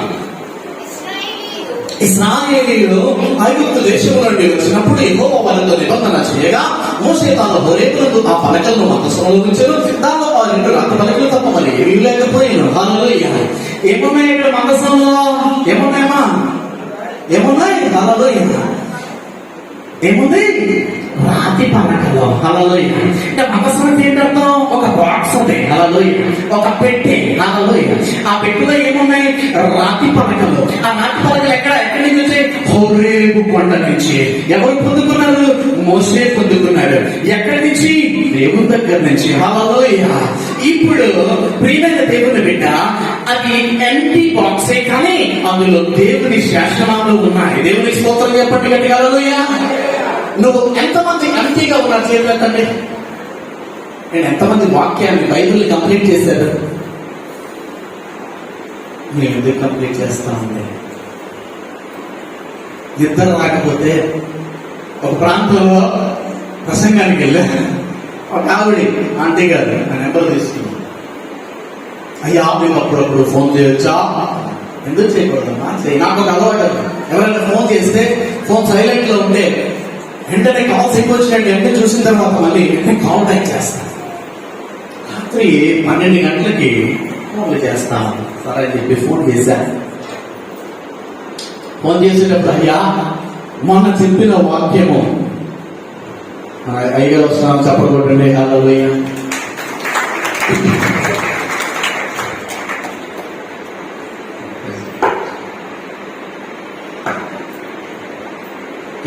ఇశ్రాయేలీయులు ఐగుప్తు దేశము నుండి వచ్చినప్పుడు యెహోవా వారితో నిబంధన చేయగా మోషే తాను హోరేబునందు ఆ పలకలను మందసంలో ఉంచెను. దానిలో ఆ 2 రాతి పలకలు తప్ప మరి ఏమీ లేకపోయాను. హల్లెలూయా. ఏమున్నాయి ఇక్కడ మందసంలో? ఏమున్నాయమ్మా? ఏమున్నాయి? హల్లెలూయా. ఏముంది? రాతి పలకలు. హల్లెలూయా. అంటే మందసం అంటే ఏంటర్థం? ఒక బాక్స్ ఉంది. హల్లెలూయా. ఒక పెట్టె. హల్లెలూయా. ఆ పెట్టెలో ఏమున్నాయి? రాతి పలకలు. ఆ రాతి పలకలు ఎక్కడి నుంచి వచ్చాయి? హోరేబు కొండ నుంచి. ఎవరు పొందుకున్నారు? మోషే పొందుకున్నాడు. ఎక్కడి నుంచి? దేవుని దగ్గర నుంచి. హల్లెలూయా. ఇప్పుడు ప్రియమైన దేవుని బిడ్డ, అది ఎంటీ బాక్సే కానీ అందులో దేవుని శాసనాలు ఉన్నాయి. దేవుని స్తోత్రం చెప్పండి గట్టిగా. హల్లెలూయా. నువ్వు ఎంతమంది ఎంటీగా ఉన్నారు చేతులు ఎత్తండి. నేను ఎంతమంది వాక్యాన్ని బైబిల్ కంప్లీట్ చేశారు? నేను ఎందుకు కంప్లీట్ చేస్తా ఉంది? నిద్ర రాకపోతే ఒక ప్రాంతంలో ప్రసంగానికి వెళ్ళా. ఒక ఆవిడ ఆంటీ గారు నా నెంబర్ తీసుకుని, అయ్యా మేము అప్పుడప్పుడు ఫోన్ చేయొచ్చా? ఎందుకు చేయకూడదమ్మా? నాకు ఒక అలవాటు, ఎవరైనా ఫోన్ చేస్తే ఫోన్ సైలెంట్ లో ఉంటే వెంటనే కాల్స్ ఎక్కువ వచ్చినట్టు వెంటనే చూసిన తర్వాత మళ్ళీ వెంటనే కాల్ బ్యాక్ చేస్తాను. రాత్రి 12 గంటలకి ఫోన్లు చేస్తాను. సరే అని చెప్పి ఫోన్ చేశాను. ఫోన్ చేసేటప్పుడు, అయ్యా మొన్న చెప్పిన వాక్యము అయ్యగారు వస్తున్నాను చెప్పకూడదండి. హల్లెలూయా.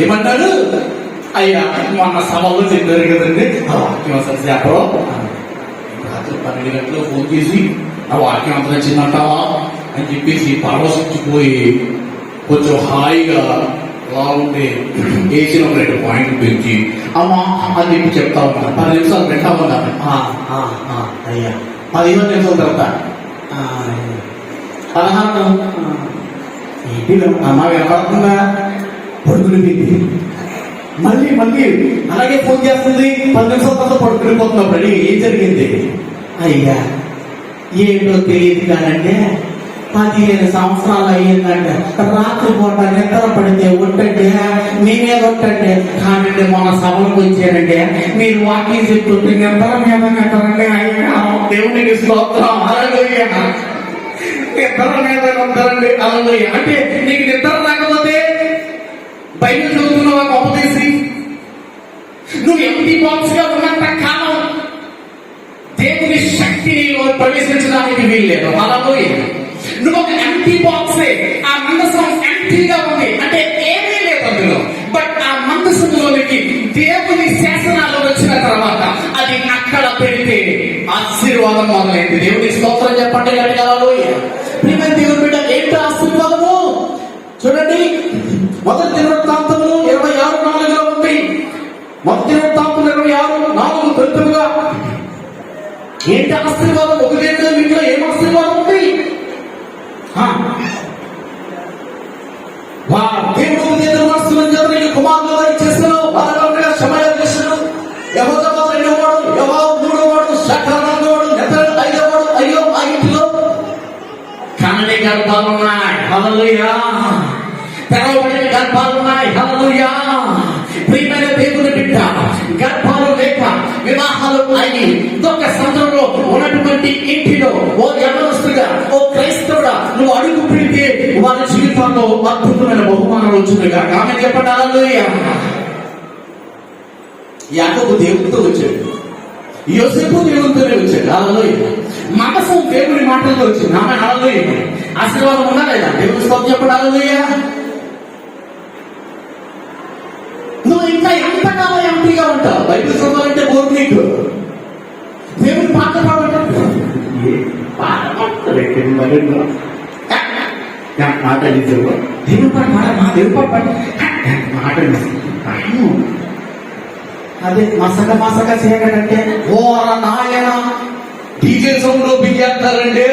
ఏమంటారు? అయ్యా మొన్న సభలో చెప్పారు కదండి ఆ వాక్యం అసలు చెప్పడం. రాత్రి 12 గంటలు ఫోన్ చేసి ఆ వాక్యం అంత నచ్చిందంటావా అని చెప్పేసి పరవశించిపోయి కొంచెం హాయిగా అలా ఉంటే వేసిన 2 పాయింట్లు పెంచి అమ్మా అని చెప్పి చెప్తా ఉన్నాను. 10 నిమిషాలు పెట్టా ఉన్నాను. అయ్యా 15 నిమిషాల తర్వాత 16 ఏంటి అమ్మా వినపడుతుందా? పడుకునిపోయింది. మళ్ళీ అలాగే ఫోన్ చేస్తుంది. 10 నిమిషాల తర్వాత పడుకునిపోతున్నప్పుడు ఏం జరిగింది? అయ్యా ఏంటో తెలియదు కానంటే 15 సంవత్సరాలు అయ్యిందంటే రాత్రిపూట నిద్ర పడితే ఒట్టంటే నేనే ఒట్టంటే కానండి మొన్న సభలకు వచ్చానంటే మీరు వాకింగ్ చెప్తుంటే నిద్ర మీద నిద్రండి. అయ్యా దేవునికి స్తోత్రం. హల్లెలూయా. నిద్ర మీద నిద్రండి. హల్లెలూయా. అంటే నీకు నిద్ర రాకపోతే బైబిల్ చదువుతున్నావా? గొప్ప తీసి నువ్వు ఎంటీ బాక్స్ గా ఉన్నంత కాలం దేవుని శక్తిని ప్రవేశించడానికి వీల్లేదు. హల్లెలూయా. నువ్వు ఒక ఎంటీ బాక్సే. ఆ మందసం ఎంటీగా ఉంది అంటే ఏమీ లేదు అందులో. బట్ ఆ మందసంలోనికి దేవుని శాసనాలు వచ్చిన తర్వాత అది అక్కడ పెడితే ఆశీర్వాదం మొదలైంది. దేవుని స్తోత్రం చెప్పండి గట్టిగా. హల్లెలూయా. ప్రియమైన దేవుని బిడ్డ, ఏంటో ఆశీర్వాదము? చూడండి, మొదటి దినవృత్తాంతములు 26:4 ఉంది. మొదటి దినవృత్తాంతం 26:4 తొలుతుగా ఏంటి ఆశీర్వాదం? ఒక దేవుడు ఇంట్లో ఏం ఆశీర్వాదం ఉంది? దేవుడు దేవుడు వస్తున్న కుమారులు చేస్తాను. వారు సమయం చేస్తాను. యెహోవా 2వ వాడు, యెహోవా 3వ వాడు, షట్ర 4వ వాడు, నెతరు 5వ వాడు. అయ్యో ఆ ఇంటిలో కన్నడి గర్భాలున్నాయి. హల్లెలూయా. తెరవబడిన గర్భాలున్నాయి. హల్లెలూయా. ప్రియమైన దేవుని బిడ్డ, గర్భాలు లేక వివాహాలు అయ్యి ఒక సందర్భంలో ఉన్నటువంటి ఇంటిలో ఓ యవనస్తుగా, ఓ క్రైస్తవుడా నువ్వు అడుగు పెడితే వారి జీవితంలో అద్భుతమైన బహుమానాలు వచ్చిందిగా. ఆమె చెప్పండి. హల్లెలూయా. యాకోబు దేవుడితో వచ్చాడు, యోసేపు దేవుడితోనే వచ్చాడు. హల్లెలూయా. మందసం దేవుడి మాటలతో వచ్చింది. ఆమె హల్లెలూయా. ఆశీర్వాదం ఉందా లేదా? దేవుడి స్తోత్రం చెప్పండి. హల్లెలూయా. నువ్వు ఇంకా ఎంతకాలం ఎంపీగా ఉంటావు? బైబిల్ చదవాలంటే బోర్ నీకు. మాట్లాడింది దేవుడు పాట మా దేవుడు పాట మాట్లాడింది అదే మసక చేయగలంటే ఓర నాయన డీజే సౌండ్ బిగ్గేస్తారంటే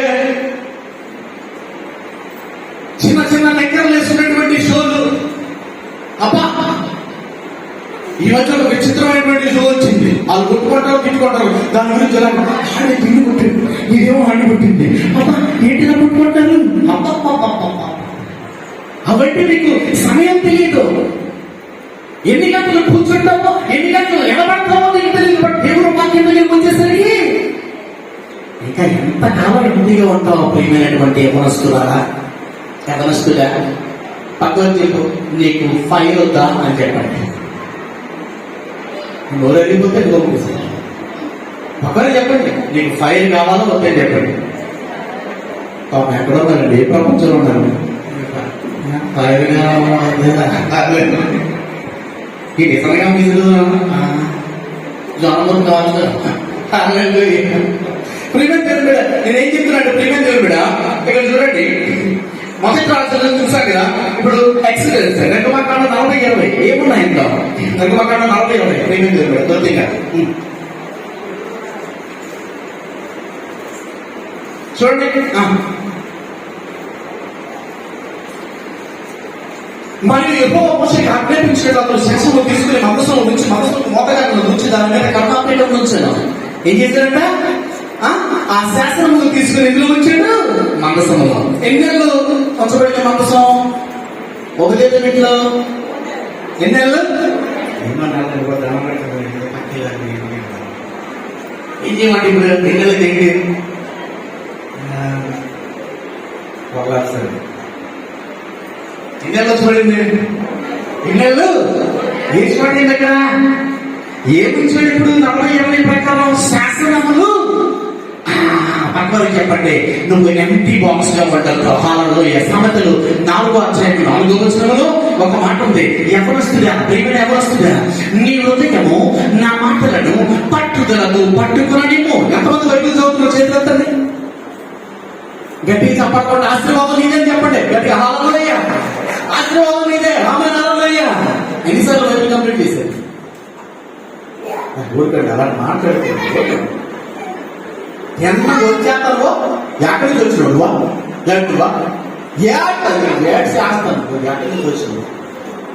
చిన్న చిన్న నెక్కర్లు వేసుకున్నటువంటి షోలు. అబ్బా ఈ మధ్య ఒక విచిత్రమైనటువంటి షో వచ్చింది. వాళ్ళు కొట్టుకుంటారు తిట్టుకుంటారు, దాని గురించి తిండి పుట్టింది, ఇదేమో హండి పుట్టింది. అబ్బా ఏంటిలా కొట్టుకుంటారు? అవన్నీ మీకు సమయం తెలియదు. ఎన్ని గంటలు కూర్చుంటామో, ఎన్ని గంటలు ఎడబడతామో మీకు తెలియదు. బట్ దేవుడు వాక్యం దగ్గరికి వచ్చేసరికి ఇంకా ఎంత కాలం ఇంటిగా ఉంటావు ప్రియమైనటువంటి యవనస్తులారా, యవనస్తుగా పక్కన చెప్పు, నీకు ఫైర్ వద్దా అని చెప్పండి. నోరు వెళ్ళిపోతే పక్కన చెప్పండి, నీకు ఫైర్ కావాలో వద్దని చెప్పండి. పాపం ఎక్కడో ఉన్నారండి, ఏ ప్రపంచంలో ఉన్నారు. ఫైర్ ఈ నిజంగా మీరు జ్వరం కావాలి. ప్రియమైన దేవుని బిడ్డ, నేనేం చెప్తున్నాను ప్రియమైన దేవుని బిడ్డ, ఇక్కడ చూడండి మొదటి రాష్ట్రంలో చూసాం కదా. ఇప్పుడు ఎక్సిడెంట్స్ నిర్గమకాండ 40-20 ఏమున్నాయి ఇంట్లో? నిర్గమకాండ 40-20 ప్రియమైన దేవుని బిడ్డ దొరికిందా? చూడండి. మరియు యెహోవా మోషేకి ఆజ్ఞాపించినప్పుడు శిక్షను తీసుకుని మందసం నుంచి మందసం మోతగాలను నుంచి దాని మీద కరుణాపీఠం ఉంచాడు. ఏం చేశాడంట? ఆ శాసనములు తీసుకుని ఎందులో ఉంచాడు? మందసములో. ఎన్నెళ్ళు ఉంచబడిన మందసం? ఒకటే ఇంట్లో ఎన్నెళ్ళు? ఏం చేయమంటే ఇప్పుడు ఎన్నెళ్ళు తిండి ఎన్నెళ్ళు చూడండి, ఎన్నెళ్ళు ఏం చూడండి దగ్గర ఏమి చూడండి. ఇప్పుడు 40-20 ప్రకారం శాసనములు పక్కన చెప్పండి. నువ్వు ఎంటీ బాక్స్ గా పడ్డావు. హల్లెలూయా. సామెతలు 4:4 ఒక మాట ఉంది. ఎవరొస్తుందా ప్రియమైన ఎవరొస్తుందా, నీ హృదయము నా మాటలను పట్టుదలకు పట్టుకుననిమ్ము. ఎంతమంది బైబిల్ చదువుతున్న చేతులంతండి గట్టిగా చెప్పకుండా ఆశీర్వాదం నీదని చెప్పండి. గట్టిగా హల్లెలూయా. ఆశీర్వాదం నీదే. ఆమేన్ హల్లెలూయా. ఎన్నిసార్లు బైబిల్ కంప్లీట్ చేశారు? ఊరికండి అలా మాట్లాడుతుంది. ఎంత వచ్చేస్తారో ఎక్కడి నుంచి వచ్చినోడువా లేటువా ఏడు చేస్తాను ఎక్కడి నుంచి వచ్చినావు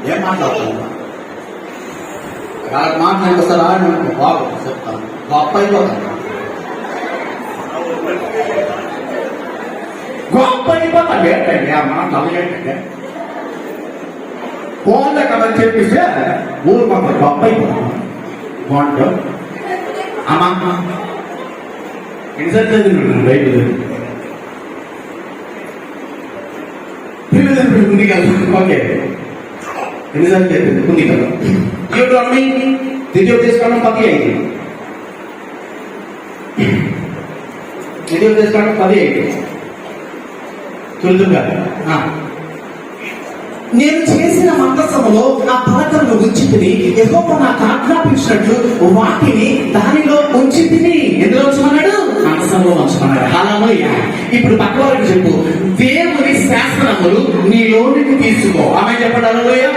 ఏం మాట్లాడుతున్నావు? మాట్లాడి సార్ ఆడి బాబు చెప్తాను గొప్ప అయిపోతాను గొప్ప అయిపోతాను ఏంటండి ఆ మాటలు ఏంటంటే ఫోన్లో కదా చెప్పిస్తే ఊరు మాకు గొప్ప అయిపోతాను బాగుంటు అమ్మా ఎన్నిసార్లు చదివినాడు బైబిల్? ఉంది కదా. ఓకే ఎన్నిసార్లు చదివింది? ఉంది కదా. ద్వితీయోపదేశకాండం 10:5 ద్వితీయోపదేశకాండం 10:5 చూద్దుగా. నేను చేసిన మందసములో ఆ పలకలను ఉంచితిని, యెహోవా నాకు ఆజ్ఞాపించినట్లు వాటిని దానిలో ఉంచితిని. ఎందులో ఉంచమన్నాడు? మందసంలో ఉంచమన్నాడు. హల్లెలూయా. ఇప్పుడు పక్క వారికి చెప్పు, దేవుని శాసనములు నీలోనికి తీసుకో. ఆమె చెప్పండి హల్లెలూయా.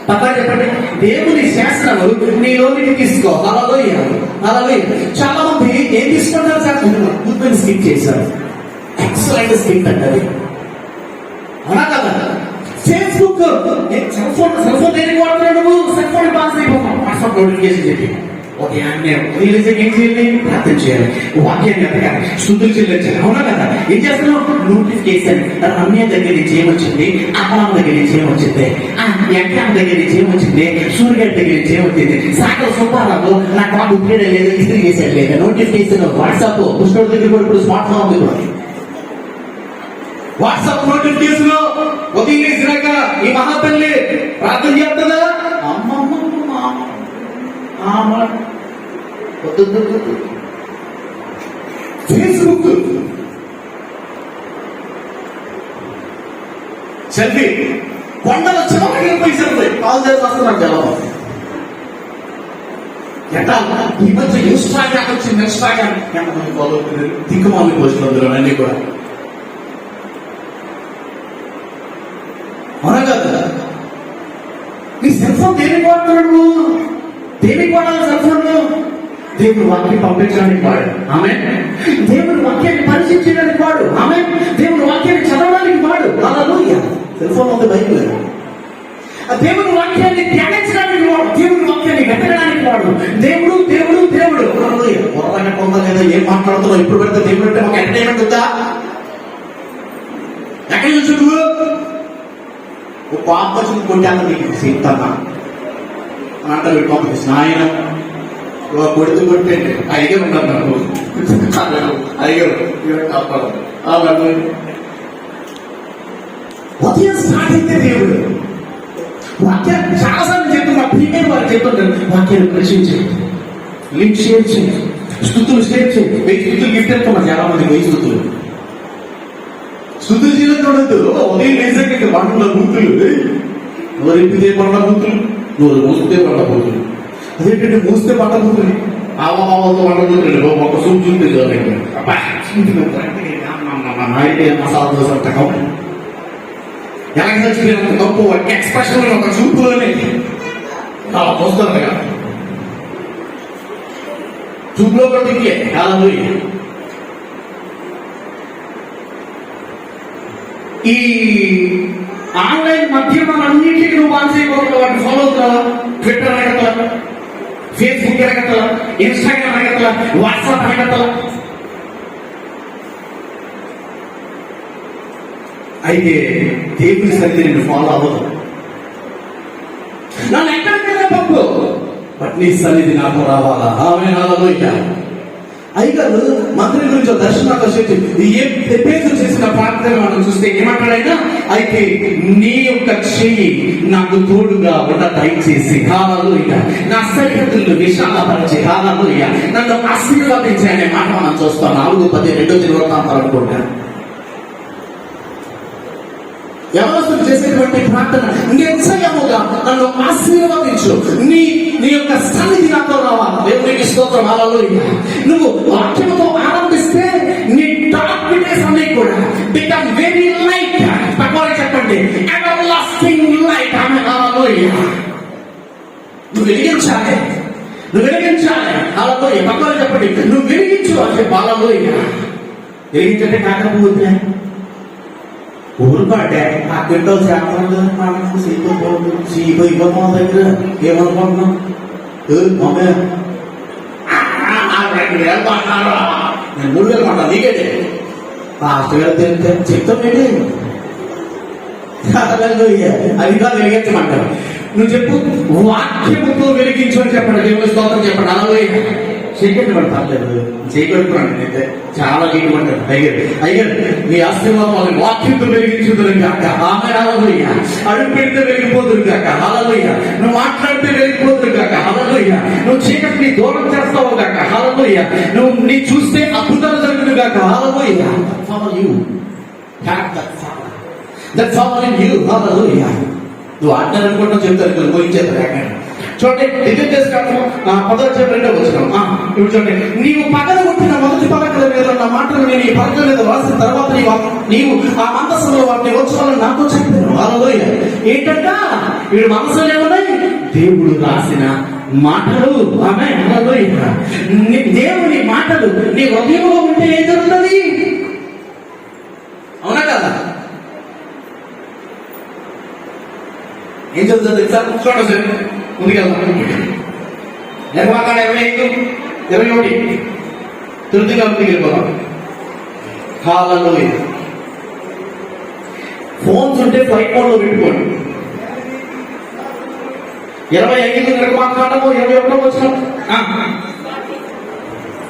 పక్క చెప్పండి, దేవుని శాసనములు నీలోనికి తీసుకో. హల్లెలూయా. హల్లెలూయా. చాలా మంది ఏం తీసుకుంటారు? శాసనం స్కిప్ చేశారు. ఎక్సలెంట్ స్కిప్ అంటే అది అవునా కదా? ఫేస్బుక్ సెల్ ఫోన్ దేనికి వాడుతున్నాడు? నువ్వు సెల్ ఫోన్ పాస్ అయిపోతాం. వాట్సాప్ నోటిఫికేషన్ చెప్పి రిలీజ్ ఏం చేయాలి? ప్రార్థన చేయాలి, వాక్యాన్ని ఎత్తగాలి, స్తుతులు చెల్లించాలి. అవునా కదా? ఏం చేస్తున్నావు? నోటిఫికేషన్ రమ్య దగ్గర నుంచి ఏమొచ్చింది, అమ్మ దగ్గర నుంచి ఏమొచ్చింది, ఎంకామ్ దగ్గర నుంచి ఏమొచ్చింది, సూర్యగడ్ దగ్గర నుంచి ఏమొచ్చింది, సాగర సుబ్బారావు నాకు వాడు ఉప్పేడ లేదు, ఇస్త్రీ చేసేది లేదు. నోటిఫికేషన్ వాట్సాప్ పుష్ప దగ్గర కూడా ఇప్పుడు స్మార్ట్ ఫోన్ ఉంది కూడా. వాట్సాప్ నోటిఫికేషన్ ఉదయించినాక ఈ మహాతల్లి ప్రార్థన చేస్తుందా? ఫేస్బుక్ సెల్ఫీ కొండల చివరికి పోయి సెల్ఫీ కాల్ చేసి వస్తున్నాం జలం. ఎట్లా ఈ మధ్య ఇన్స్టాగ్రామ్ వచ్చింది. ఇన్స్టాగ్రామ్ ఎంతమంది ఫాలో అవుతుంది? దిక్కుమాలి పోస్టులు అందులో అన్ని కూడా ఫోన్ దేనికి వాడుతున్నాడు? దేనికి వాడాలి సెల్ ఫోన్? దేవుడు వాక్యం పంపించడానికి వాడు. ఆమె దేవుడు వాక్యాన్ని పరిశీలించడానికి వాడు. ఆమె దేవుడు వాక్యాన్ని చదవడానికి వాడు. హల్లెలూయా. సెల్ ఫోన్ ఉంది, బైబిల్. దేవుడు వాక్యాన్ని ధ్యానించడానికి వాడు. దేవుడు వాక్యాన్ని వెతకడానికి వాడు. దేవుడు దేవుడు దేవుడు. హల్లెలూయా. పొరపాటు పొందా లేదా ఏం మాట్లాడుతున్నావు? ఇప్పుడు పెడితే దేవుడు అంటే ఒక ఎంటర్టైన్మెంట్ ఉందా? ఎక్కడ చూసు నువ్వు ఒక పాప చూసి కొట్టాను నీకు సీతమ్మ అంటారు. పంపిస్తున్నా ఆయన కొడుతూ కొట్టండి అడిగే ఉంటారు. అడిగారు ఉదయం స్టార్ట్ అయితే దేవుడు వాక్యాన్ని చాలాసార్లు చెప్తున్నా. ప్రీమియర్ వారు చెప్తుంటారు వాక్యాన్ని ప్రశ్నించండి, లింక్ షేర్ చేయండి, స్థుతులు షేర్ చేయండి. 1000 స్థుతులు గిఫ్ట్ వెళ్తున్నా చాలా మంది. 1000 స్థుతులు స్థుతులు చేయలేదు. ఉదయం వేసాక వంటల బూతులు, నువ్వు రింపితే పండ్ల బూతులు, నువ్వు మూస్తే పండ్ల బూతులు. అదేంటంటే మూస్తే పండ్ల బూతులు, ఆవాతో పండ్ల బూతులు. ఒక సూప్ చూపించాలి మసాలా దోశ అంత కప్పు, ఎలాగ చూపినంత కప్పు, ఒక ఎక్స్ప్రెషన్ ఒక చూపులోనే అలా చూస్తారు కదా. చూపులో కూడా దిక్కే చాలా పోయి. ఈ ఆన్లైన్ మాధ్యమాలన్నింటినీ నువ్వు ఆన్ చేయబోతున్నా. వాటిని ఫాలో అవుతున్నావా? ట్విట్టర్ అడగట్లా, ఫేస్బుక్ అడగట్లా, ఇన్స్టాగ్రామ్ అడగట్లా, వాట్సాప్ అడగట్లా. అయితే దేవుని సన్నిధి నిన్ను ఫాలో అవ్వదు. నన్ను ఎక్కడికైనా పంపు, బట్ నీ సన్నిధి నాకు రావాలా? ఆమేన్. హల్లెలూయా. అయ్యగారు మంత్రి గురించి దర్శనాలు పేరు చేసిన ప్రార్థన మనం చూస్తే ఏమంటాడైనా, అయితే నీ యొక్క చెయ్యి నాకు తోడుగా ఉన్న దయచేసి, హల్లెలూయా, నా సరిహద్దులను విశాలపరిచి, హల్లెలూయా, నన్ను ఆశీర్వదించి అనే మాట మనం చూస్తాం. 4:10 దినవృత్తాంతాలు అనుకుంటా. యవనస్తులు చేసేటువంటి ప్రార్థన, నిశ్చయముగా నన్ను ఆశీర్వదించు, నీ యొక్క సన్నిధి నాతో రావాలి. దేవునికి స్తోత్రం. హల్లెలూయా. నువ్వు వాక్యంతో ఆరంభిస్తే నీ డార్క్నెస్ అన్ని కూడా బికమ్ వెరీ లైట్. పక్కన చెప్పండి, ఎవర్ లాస్టింగ్ లైట్. ఆమేన్. హల్లెలూయా. నువ్వు వెలిగించాలి, నువ్వు వెలిగించాలి. హల్లెలూయా. పక్కన చెప్పండి, నువ్వు వెలిగించు అంటే. హల్లెలూయా. వెలిగించంటే కాకపోతే ఊరుపాటే ఆ కింటో చేపలు సీపో ఇవ్వమో దగ్గర ఏమనుకుంటున్నాం? మమ్మీ 2,000 మాట్లాడరా, నేను 3,000 మాట్లాడు నీకేంటి? ఫాస్ట్ గా చెప్తామేంటి? అది కాదు వెలిగించమంటారు. నువ్వు చెప్పు, వాక్యముతో వెలిగించు అని చెప్పండి. దేవుని స్తోత్రం చెప్పండి. హల్లెలూయా. చీకటి పడతారు, చీకట్టుకున్నాను అయితే చాలా చీకటి పడ్డాడు. అయ్యారు నీ ఆశీర్వాదం వాళ్ళని వాక్యంతో వెలిగించుదురు కాక. ఆమేన్. హల్లెలూయా. అడుగు పెడితే వెలిగిపోదురు కాక. హల్లెలూయా. నువ్వు మాట్లాడితే వెలిగిపోదురు కాక. హల్లెలూయా. నువ్వు చీకటిని దూరం చేస్తావు కాక. హల్లెలూయా. నువ్వు నీ చూస్తే అద్భుతాలు జరుగుతుంది కాక. హల్లెలూయా. నువ్వు ఆడినారు అనుకుంటున్నావు, చెప్తారు పోయించేస్తారు. చూడండి, ఎదుర్కొస్తాము 10:2 ఇప్పుడు చూడండి, నీవు పగలగొట్టిన మొదటి పలకల మీద నా మాటలు నేను ఈ పలకల మీద రాసిన తర్వాత నీవు ఆ మనసులో వాటిని వచ్చాలని నాతో చెప్పాను. హల్లెలూయా. ఏంటంట వీడు మనసులో ఏమున్నాయి? దేవుడు రాసిన మాటలు. ఆమేన్. హల్లెలూయా. దేవుని మాటలు నీ హృదయంలో ఉంటే ఏం జరుగుతుంది? అవునా కదా? ఏం జరుగుతుంది? చూడండి ముందుకెళ్తాం. నిర్మాణ 25-21 తృప్తిగా ముందుకెళ్ళిపోతాం. హల్లెలూయా. ఫోన్స్ ఉంటే ఫ్లైట్ మోడ్ లో పెట్టుకోండి. 25 నిర్మాణము 21 వచ్చిన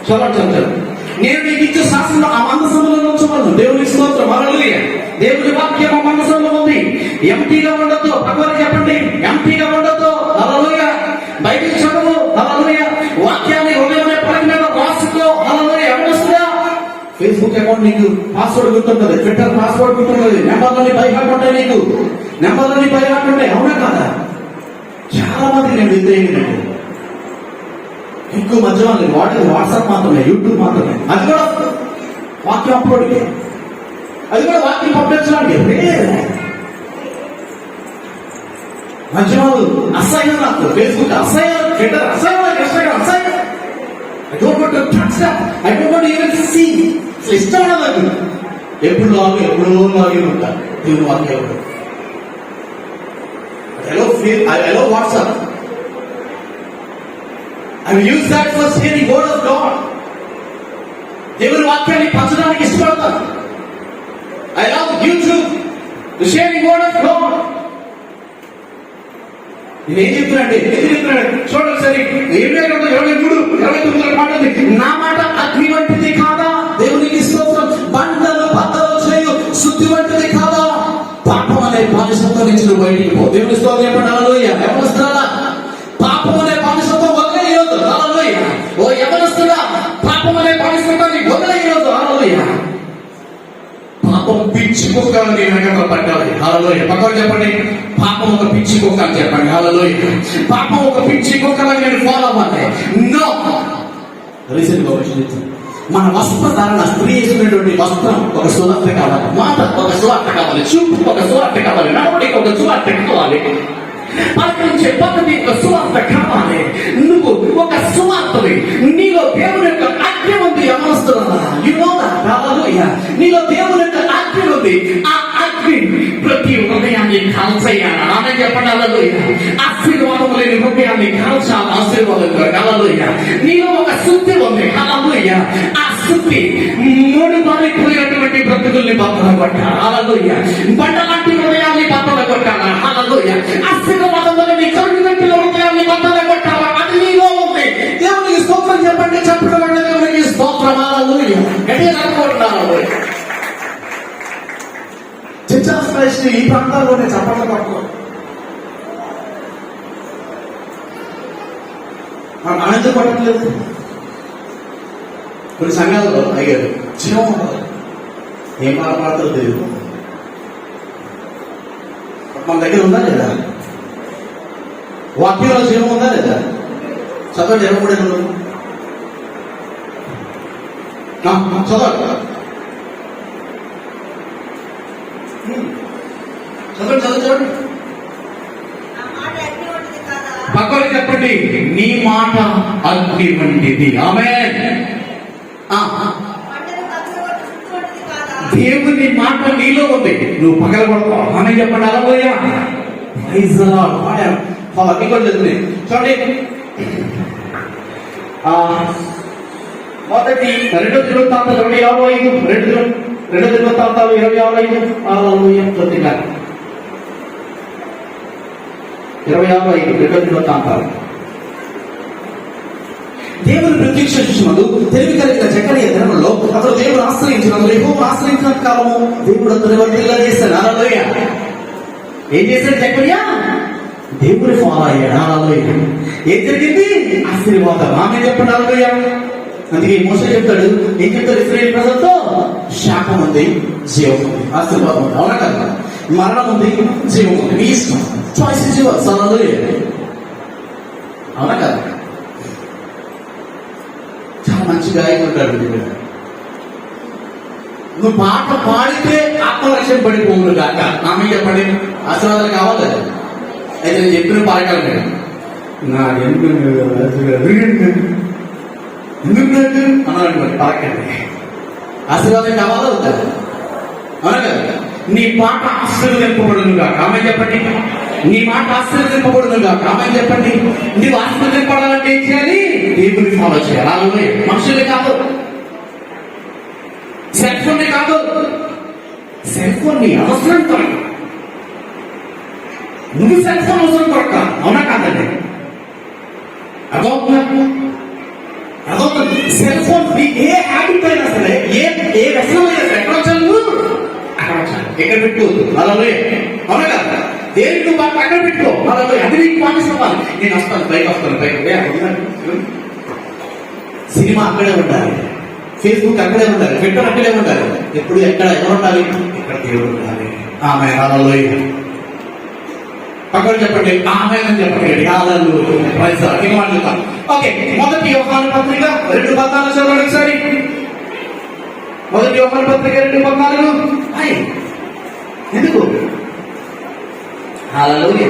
చదవండి. నేను నీకు ఇచ్చే శాసనం ఆ మనసులో ఉంచమను. దేవుని స్తోత్రం. హల్లెలూయా. దేవుని వాక్యం ఆ మనసులో ఉంది. ఎంటీగా ఉండొద్దు. భగవాన్ చెప్పండి, ఎంటీగా ఉండొద్దు. హల్లెలూయా. బైబిల్ చదువు. హల్లెలూయా. వాక్యాన్ని హృదయంలో పలక మీద రాసుకో. హల్లెలూయా. అవసరం ఫేస్బుక్ అకౌంట్ నీకు పాస్వర్డ్ గుర్తుంటుంది, ట్విట్టర్ పాస్వర్డ్ గుర్తుంటుంది, నెంబర్లని బైహార్ట్ ఉంటాయి, నీకు నెంబర్లని బైహార్ట్ ఉంటాయి. అవునా కాదా? చాలా మంది నేను వ్యతిరేకండి. ఎక్కువ మధ్య వాళ్ళు వాడేది వాట్సాప్ మాత్రమే, యూట్యూబ్ మాత్రమే. అది కూడా వాక్యం అప్లోడ్కి, అది కూడా వాక్యం పంపించడానికి. మధ్యమాలు అసహ్యం, నాకు ఫేస్బుక్ అసహ్యం, ట్విట్టర్ అసహ్యం, ఇన్స్టాగ్రామ్ అసహ్యం. I don't want to touch that. I don't want to even see. అసలు ఇష్టం ఉండదు. ఎప్పుడు లాగిన్ ఉంటా దేవుని వాక్యం. I love WhatsApp. I will use that for sharing word of God. దేవుని వాక్యాన్ని పంచడానికి ఇష్టపడతాను. I love YouTube to sharing word of God. నేను ఏం చెప్తున్నాడు చూడండి సరే, 23:29 మాట ఉంది. నా మాట అగ్ని వంటిది కాదా? దేవునికి స్తోత్రం. బండలు బద్దలు చేయు శుద్ధి వంటిది కాదా? పాపం అనే బానిసత్వం నుంచి నువ్వు బయటికి పో. దేవుని స్తోత్రం చెప్పండి. హల్లెలూయా. యవనస్తులారా, పాపం అనే బానిసత్వం వదిలేయొద్దు. హల్లెలూయా. ఓ యవనస్తుడా, పాపం అనే బానిసత్వాన్ని వదిలేయొద్దు. హల్లెలూయా. పాపం పిచ్చి కుక్క అని వెనక పట్టాలి. హల్లెలూయా. పక్కన చెప్పండి, పాపం ఒక పిచ్చి కుక్క అని చెప్పండి. హల్లెలూయా. పాపం ఒక పిచ్చి కుక్కలా నేను ఫాలో అవ్వాలి. నో. రీసెంట్ గా వచ్చింది, మన వస్త్రధారణ, స్త్రీ వేసినటువంటి వస్త్రం ఒక సువార్త కావాలి, మాట ఒక సువార్త కావాలి, చూపు ఒక సువార్త కావాలి, నడవడికి ఒక సువార్త కావాలి, పలకరించే పద్ధతి ఒక సువార్త కావాలి. నువ్వు ఒక సువార్తవి. నీలో దేవుని యొక్క అగ్ని ఉంది. యవనస్తులారా, యు నో దట్. హల్లెలూయా. నీలో దేవుని యొక్క అగ్ని ఉంది. ఆ అగ్ని ప్రతి హృదయాన్ని కాల్చేయాలి. ఆమె చెప్పండి. హల్లెలూయా. ఆశీర్వాదం లేని హృదయాన్ని కాల్చాలి. ఆశీర్వాదంగా. హల్లెలూయా. నీలో ఒక శుద్ధి ఉంది. హల్లెలూయా. ఆ శుద్ధి 3 బారిపోయినటువంటి బ్రతుకుల్ని బద్దలు కొట్టాలి. హల్లెలూయా. బండలాంటి హృదయాన్ని బద్దలు కొట్టాలి. హల్లెలూయా. ఆశీర్వాదం లేని కరుణినట్టు హృదయాన్ని బద్దలు కొట్టాలి. అది నీలో ఉంది. దేవునికి స్తోత్రం చెప్పండి. చెప్పడం అంటే దేవునికి స్తోత్రం. హల్లెలూయా. గట్టిగా అనుకుంటున్నారు. చర్చ్ ఆఫ్ క్రైస్ట్ ఈ ప్రాంతాల్లోనే చప్పట్లు కొట్టుకోండి. మనం ఆనందం పడట్లేదు. కొన్ని సంఘాలలో అయ్యారు జీవం ఉండదు. ఏం మాత్రం తెలియదు. మన దగ్గర ఉందా లేదా? వాక్యంలో జీవం ఉందా లేదా? చదవండి. 23 చదవండి. చదవండి. పక్కన చెప్పండి, నీ మాట అగ్ని వంటిది. ఆమేన్. దేవుని మాట నీలో ఉంది. నువ్వు పగలగొడతావు. ఆమె చెప్పండి. హల్లెలూయా. Praise the Lord. చూడండి, మొదటి 2 దినవృత్తాంతాలు 25. 2 దినవృత్తాంతాలు 25. హల్లెలూయా. కొద్దిగా 26. 2 దినవృత్తాంతాలు. దేవుని ప్రత్యక్ష చూసినప్పుడు తెలివి కలిగిన జకరియా దినములలో అతను దేవుడు ఆశ్రయించినప్పుడు, యెహోవాను ఆశ్రయించిన కాలము దేవుడు అతని వర్ధిల్ల చేశాడు. హల్లెలూయా. ఏం చేశాడు జకరియా? దేవుని ఫాలో అయ్యాడు. హల్లెలూయా. ఏం జరిగింది? ఆశీర్వాదం. ఆమె చెప్పండి. హల్లెలూయా. అందుకే మోషే చెప్తాడు, ఏం చెప్తాడు? ఇశ్రాయేలు ప్రజలతో శాపం ఉంది, జీవం ఉంది, ఆశీర్వాదం ఉంది. అవునా కదా? మరణం ఉంది, జీవం ఉంది. మీ ఇష్టం. Choice is yours. హల్లెలూయా. అవునా కదా? చాలా మంచి గాయకుడు ఉంటాడు. నువ్వు పాట పాడితే ఆత్మరక్షణ పడిపోవును కాక. ఆమె చెప్పండి. ఆశీర్వాదాలు కావాలి. అయితే నేను చెప్పిన పాడగలను. నా ఎందుకు అన్నాడు. పాడకండి. ఆశీర్వాదం కావాలా వద్దా? అవునా కదా? నీ పాట ఆశీర్వదింపబడును కాక. ఆమె చెప్పండి. నీ మాట ఆశీర్వదింపబడును కాక. ఆమె చెప్పండి. నువ్వు ఆశీర్వదింపడాలంటే ఏం చేయాలి? దేవుని ఫాలో చేయాలి. అలాగే మనుషులే కాదు, సెల్ ఫోన్ కాదు. సెల్ ఫోన్ నీ అవసరం కొరకు. నువ్వు సెల్ ఫోన్ అవసరం కొరక. అవునా కాదండి? అదొక సెల్ ఫోన్ ఏ హ్యాబిట్ అయినా సరే, ఏ వ్యసనం అయినా సరే, ఎక్కడ వచ్చాను నువ్వు? అక్కడ వచ్చాను. ఎక్కడ పెట్టుకోవద్దు. అలాగే. అవునా కదా? దేనికి నువ్వు బాగా అక్కడ పెట్టుకో. అలాగే అది నీకు పాటిస్తాను. నేను వస్తాను, బయట వస్తాను. బయట సినిమా అక్కడే ఉండాలి, ఫేస్బుక్ అక్కడే ఉండాలి, ట్విట్టర్ అక్కడే ఉండాలి. ఎప్పుడు ఎక్కడ ఎవరు ఉండాలి? ఇక్కడ దేవుడు ఉండాలి. ఆమె. హల్లెలూయా. పక్కన చెప్పండి. ఆమె అని చెప్పండి. హల్లెలూయా. Praise the Lord. ఓకే, మొదటి యోహాను పత్రిక 2:14 చదవండి ఒకసారి. మొదటి యోహాను పత్రిక 2:14. ఎందుకు? హల్లెలూయా.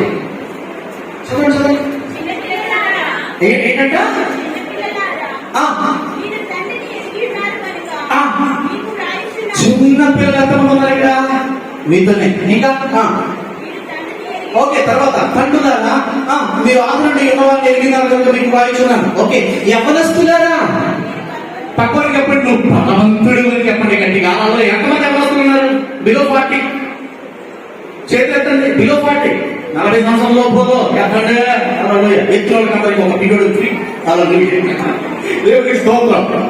చదవండి చదవండి. ఏంటంట? చిన్న పిల్లలు ఎంతమంది ఉన్నారు ఇక్కడ మీతోనే? ఇంకా ఓకే. తర్వాత తండ్రులారా మీరు ఆల్రెడీ ఉన్నవాళ్ళు ఎరిగినారు కనుక మీకు వాయించున్నాను. ఓకే. యవ్వనస్తులారా పక్కవారికి చెప్పండి, నువ్వు భగవంతుడు అని చెప్పండి గట్టిగా. అలా ఎంతమంది యవ్వనస్తులు ఉన్నారు? బిలో 40 చేతులు ఎత్తండి. బిలో 40 40 సంవత్సరాల లోపల చెప్పండి. అలా ఎత్తులోకి అందరికి ఒక పిల్లడు ఫ్రీ. అలా దేవుడికి స్తోత్రం.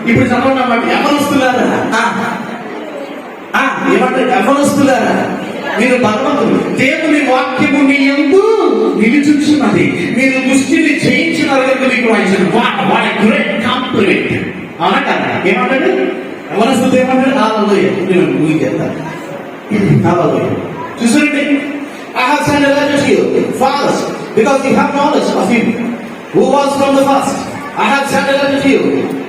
ఇప్పుడు చదవన్నమాట. యవ్వనస్తులారా ఏమంటారు? యవ్వనస్తులారా మీరు భగవంతుడు దేవుని వాక్యము మీ యందు నిలుచుచున్నది, మీరు దృష్టిని చేయించినారు కనుక మీకు వాయించారు. What a great compliment. అవునా కదా? ఏమంటాడు యవ్వనస్తులు? ఏమంటాడు? హల్లెలూయా. నేను ముగించేస్తాను. హల్లెలూయా. చూడండి. I have sent a letter to you, fathers, because you have knowledge of him who was from the first. I have sent a letter to you,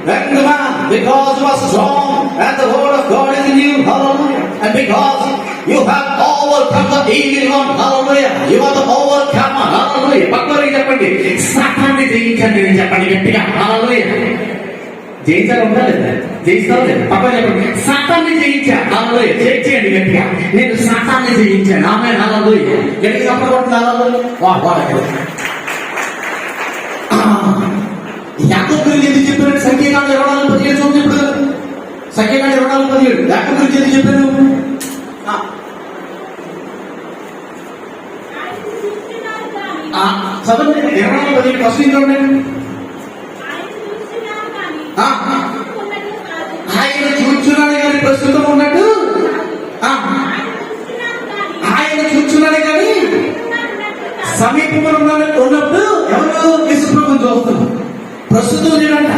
young man, because you are strong and the word of God is in you. Hallelujah. And because you have overcome the evil one. Hallelujah. You are the overcomer. Hallelujah. పక్కవారికి చెప్పండి, సాతాన్ని జయించండి అని చెప్పండి గట్టిగా. Hallelujah. జయించాలి ఉందా లేదా? జయిస్తావు లేదా? పక్కన చెప్పండి, సాతాన్ని జయించా. Hallelujah. చేయండి గట్టిగా, నేను సాతాన్ని జయించాను. ఆమేన్. Hallelujah. గట్టిగా చెప్పండి. Hallelujah. యాకోబు గురించి ఎందుకు చెప్పారు? సంఖ్యాకాండం 24:17 చూడండి. ఇప్పుడు సంఖ్యాకాండం 24:17 యాకోబు గురించి ఎందుకు చెప్పారు? చదవండి. 24:17 ఫస్ట్ చూడండి. ఆయన చూచున్నాడు కానీ ప్రస్తుతం ఉన్నట్టు, ఆయన చూచున్నాడు కానీ సమీపంలో ఉన్నప్పుడు ఎవరు? యేసుప్రభువుని చూస్తున్నాడు. ప్రస్తుతం లేడంట.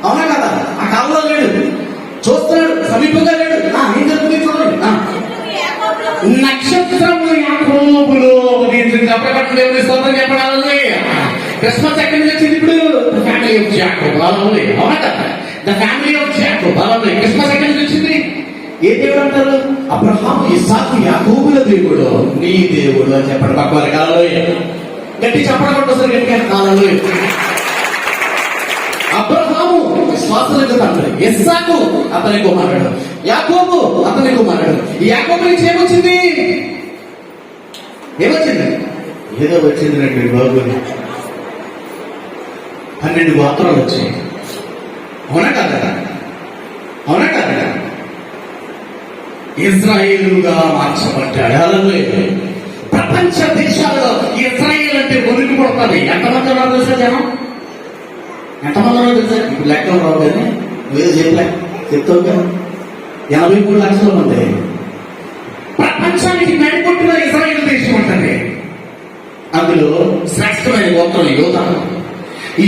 అవునా కదా? ఆ కాలంలో లేడు, చూస్తున్నాడు, సమీపంగా లేడు. ఏం జరుగుతుంది చూడండి. నక్షత్రము యాకోబులో చెప్పబడి దేవుని స్తోత్రం చెప్పడాలి. క్రిస్మస్ ఎక్కడి నుంచి వచ్చింది? ఇప్పుడు ద ఫ్యామిలీ ఆఫ్ జాకోబ్. అవునా కదా? The family of Jacob. Christmas ఎక్కడి నుంచి వచ్చింది? ఏ దేవుడు అంటారు? అబ్రహాము, ఇస్సాకు, యాకోబుల దేవుడు నీ దేవుడు అని చెప్పండి. పక్కవారి కాలంలో గట్టి చెప్పడం ఒకసారి గట్టిగా కాలంలో. అబ్రహాము విశ్వాసులకు తండ్రి, ఇస్సాకు అతని కుమారుడు, యాకోబు అతని కుమారుడు. యాకోబు నుంచి ఏమొచ్చింది? ఏమొచ్చింది? ఏదో వచ్చింది రండి బాబు. 12 గోత్రాలు వచ్చాయి. అవునా కదా? అవునా కదా? ఇజ్రాయేలుగా మార్చబడ్డాడు. హల్లెలూయా. ప్రపంచ దేశాలలో ఇజ్రాయేల్ అంటే ఒలికి పడుతుంది. ఎంతమంది ఉన్నారు తెలుసా జనం? ఎంతమంది ఉన్నారు తెలుసా? ఇప్పుడు లెక్కలు రావు కానీ నువ్వేదో చెప్తావు కదా. 83 లక్షల మంది. ప్రపంచానికి నడిపొట్టిన ఇజ్రాయేల్ దేశం ఉంటుంది. అందులో శ్రేష్టమైన గోత్రం యోధా.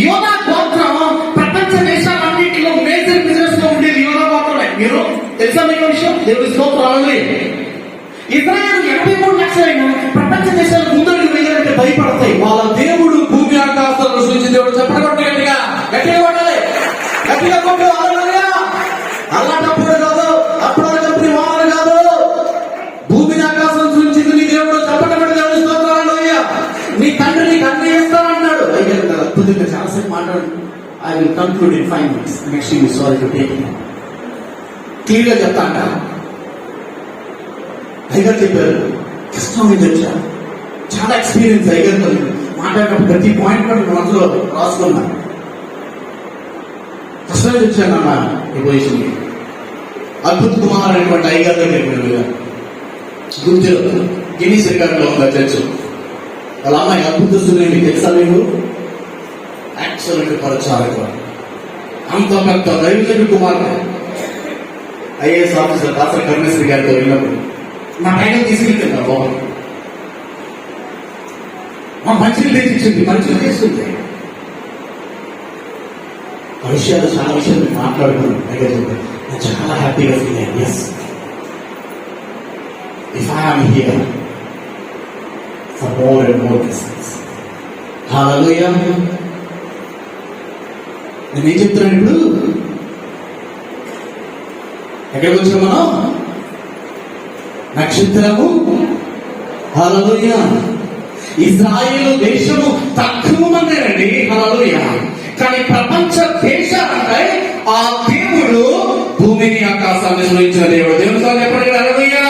యోధా గోత్రం ప్రపంచ దేశాలన్నింటిలో మేజర్ బిజినెస్ లో ఉండేది యోధా గోత్రమే. మీరు తెలుసా మీకు విషయం? దేవుడి స్తోత్రాలు. ఇజ్రాయేల్ 83 లక్షలైన ప్రపంచ దేశాలు ముందడుగు వేయాలంటే భయపడతాయి. వాళ్ళ దేవుడు భూమి ఆకాశాలను సృష్టించిన దేవుడు. చెప్పడం గట్టిగా గట్టిగా కొట్టాలి. గట్టిగా కొట్టు. అలాంటప్పుడు కాదు, అప్పుడు చెప్పిన వారు కాదు. భూమిని ఆకాశం సృష్టించింది నీ దేవుడు. చెప్పడం దేవుడి స్తోత్రాలు. నీ తండ్రి నీకు అన్ని ఇస్తానన్నాడు. అయ్యారు కదా, అద్భుతంగా చాలాసేపు మాట్లాడు. I will conclude in 5 minutes. I'm extremely sorry to take it. క్లియర్గా చెప్తా అంట. అయ్యగారు చెప్పారు, కష్టం మీద వచ్చారు. చాలా ఎక్స్పీరియన్స్ అయ్యగారితో మాట్లాడినప్పుడు ప్రతి పాయింట్ కూడా మనసులో రాసుకున్నాను. కష్టం మీద వచ్చానన్న ఈ పొజిషన్కి. అద్భుత కుమార్ అనేటువంటి అయ్యగారి దగ్గర గుర్తులో గిన్నీస్ రికార్డులో ఉందా చర్చ్. వాళ్ళ అమ్మాయి అద్భుతస్తులేండి తెలుసా మీకు? యాక్సిడెంట్ పరచాలి. అంత పెద్ద దైవజనుడి కుమార్తె ఐఏఎస్ ఆఫీసర్ డాక్టర్ కరుణేశ్వరి గారితో వెళ్ళినప్పుడు మా పైన తీసుకెళ్తాను. బాబు మా మంచిని తెచ్చిచ్చింది, మంచిని తీసుకుంది. ఆ విషయాలు చాలా విషయాలు మాట్లాడుకున్నాను. పైగా చెప్పాను, నేను చాలా హ్యాపీగా ఫీల్ అయ్యాను. Yes, if I am here for more and more distance. Hallelujah. నేను ఏం చెప్తున్నాను ఇప్పుడు? ఎక్కడికి వచ్చాం మనం? నక్షత్రము. హల్లెలూయా. ఇజ్రాయేలు దేశము తక్కువ మందేనండి. హల్లెలూయా. కానీ ప్రపంచ దేశాలంటే ఆ దేవుడు భూమిని ఆకాశాన్ని సృష్టించిన దేవుడు. దేవుడు ఎప్పటికీ. హల్లెలూయా.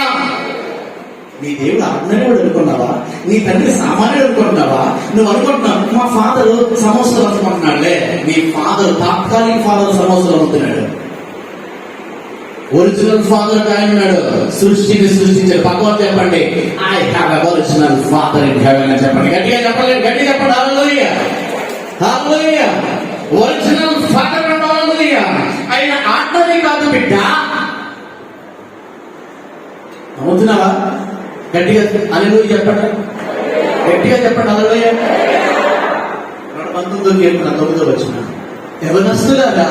నీ దేవుడు అజ్ఞానుడు అనుకున్నావా? నీ తండ్రి సామాన్యుడు అనుకుంటున్నావా? నువ్వు అనుకుంటున్నావు మా ఫాదర్ సమోసాలు అనుకుంటున్నాడులే. నీ ఫాదర్ తాత్కాలిక ఫాదర్ సమోసాలు అమ్ముతున్నాడు. ఒరిజినల్ ఫాదర్ ఆయన ఉన్నాడు. సృష్టిని సృష్టించాడు. భగవంతుడు చెప్పండి, I have a original father in heaven అని చెప్పండి. గట్టిగా చెప్పలేదు, గట్టిగా చెప్పండి. హల్లెలూయా. హల్లెలూయా. ఒరిజినల్ ఫాదర్ అండ్ హల్లెలూయా. ఆయన ఆత్మనే కాదు బిడ్డ. నమ్ముతున్నావా? గట్టిగా హల్లెలూయా చెప్పండి. గట్టిగా చెప్పండి. హల్లెలూయా. 19 వచ్చిన యవనస్తులారా,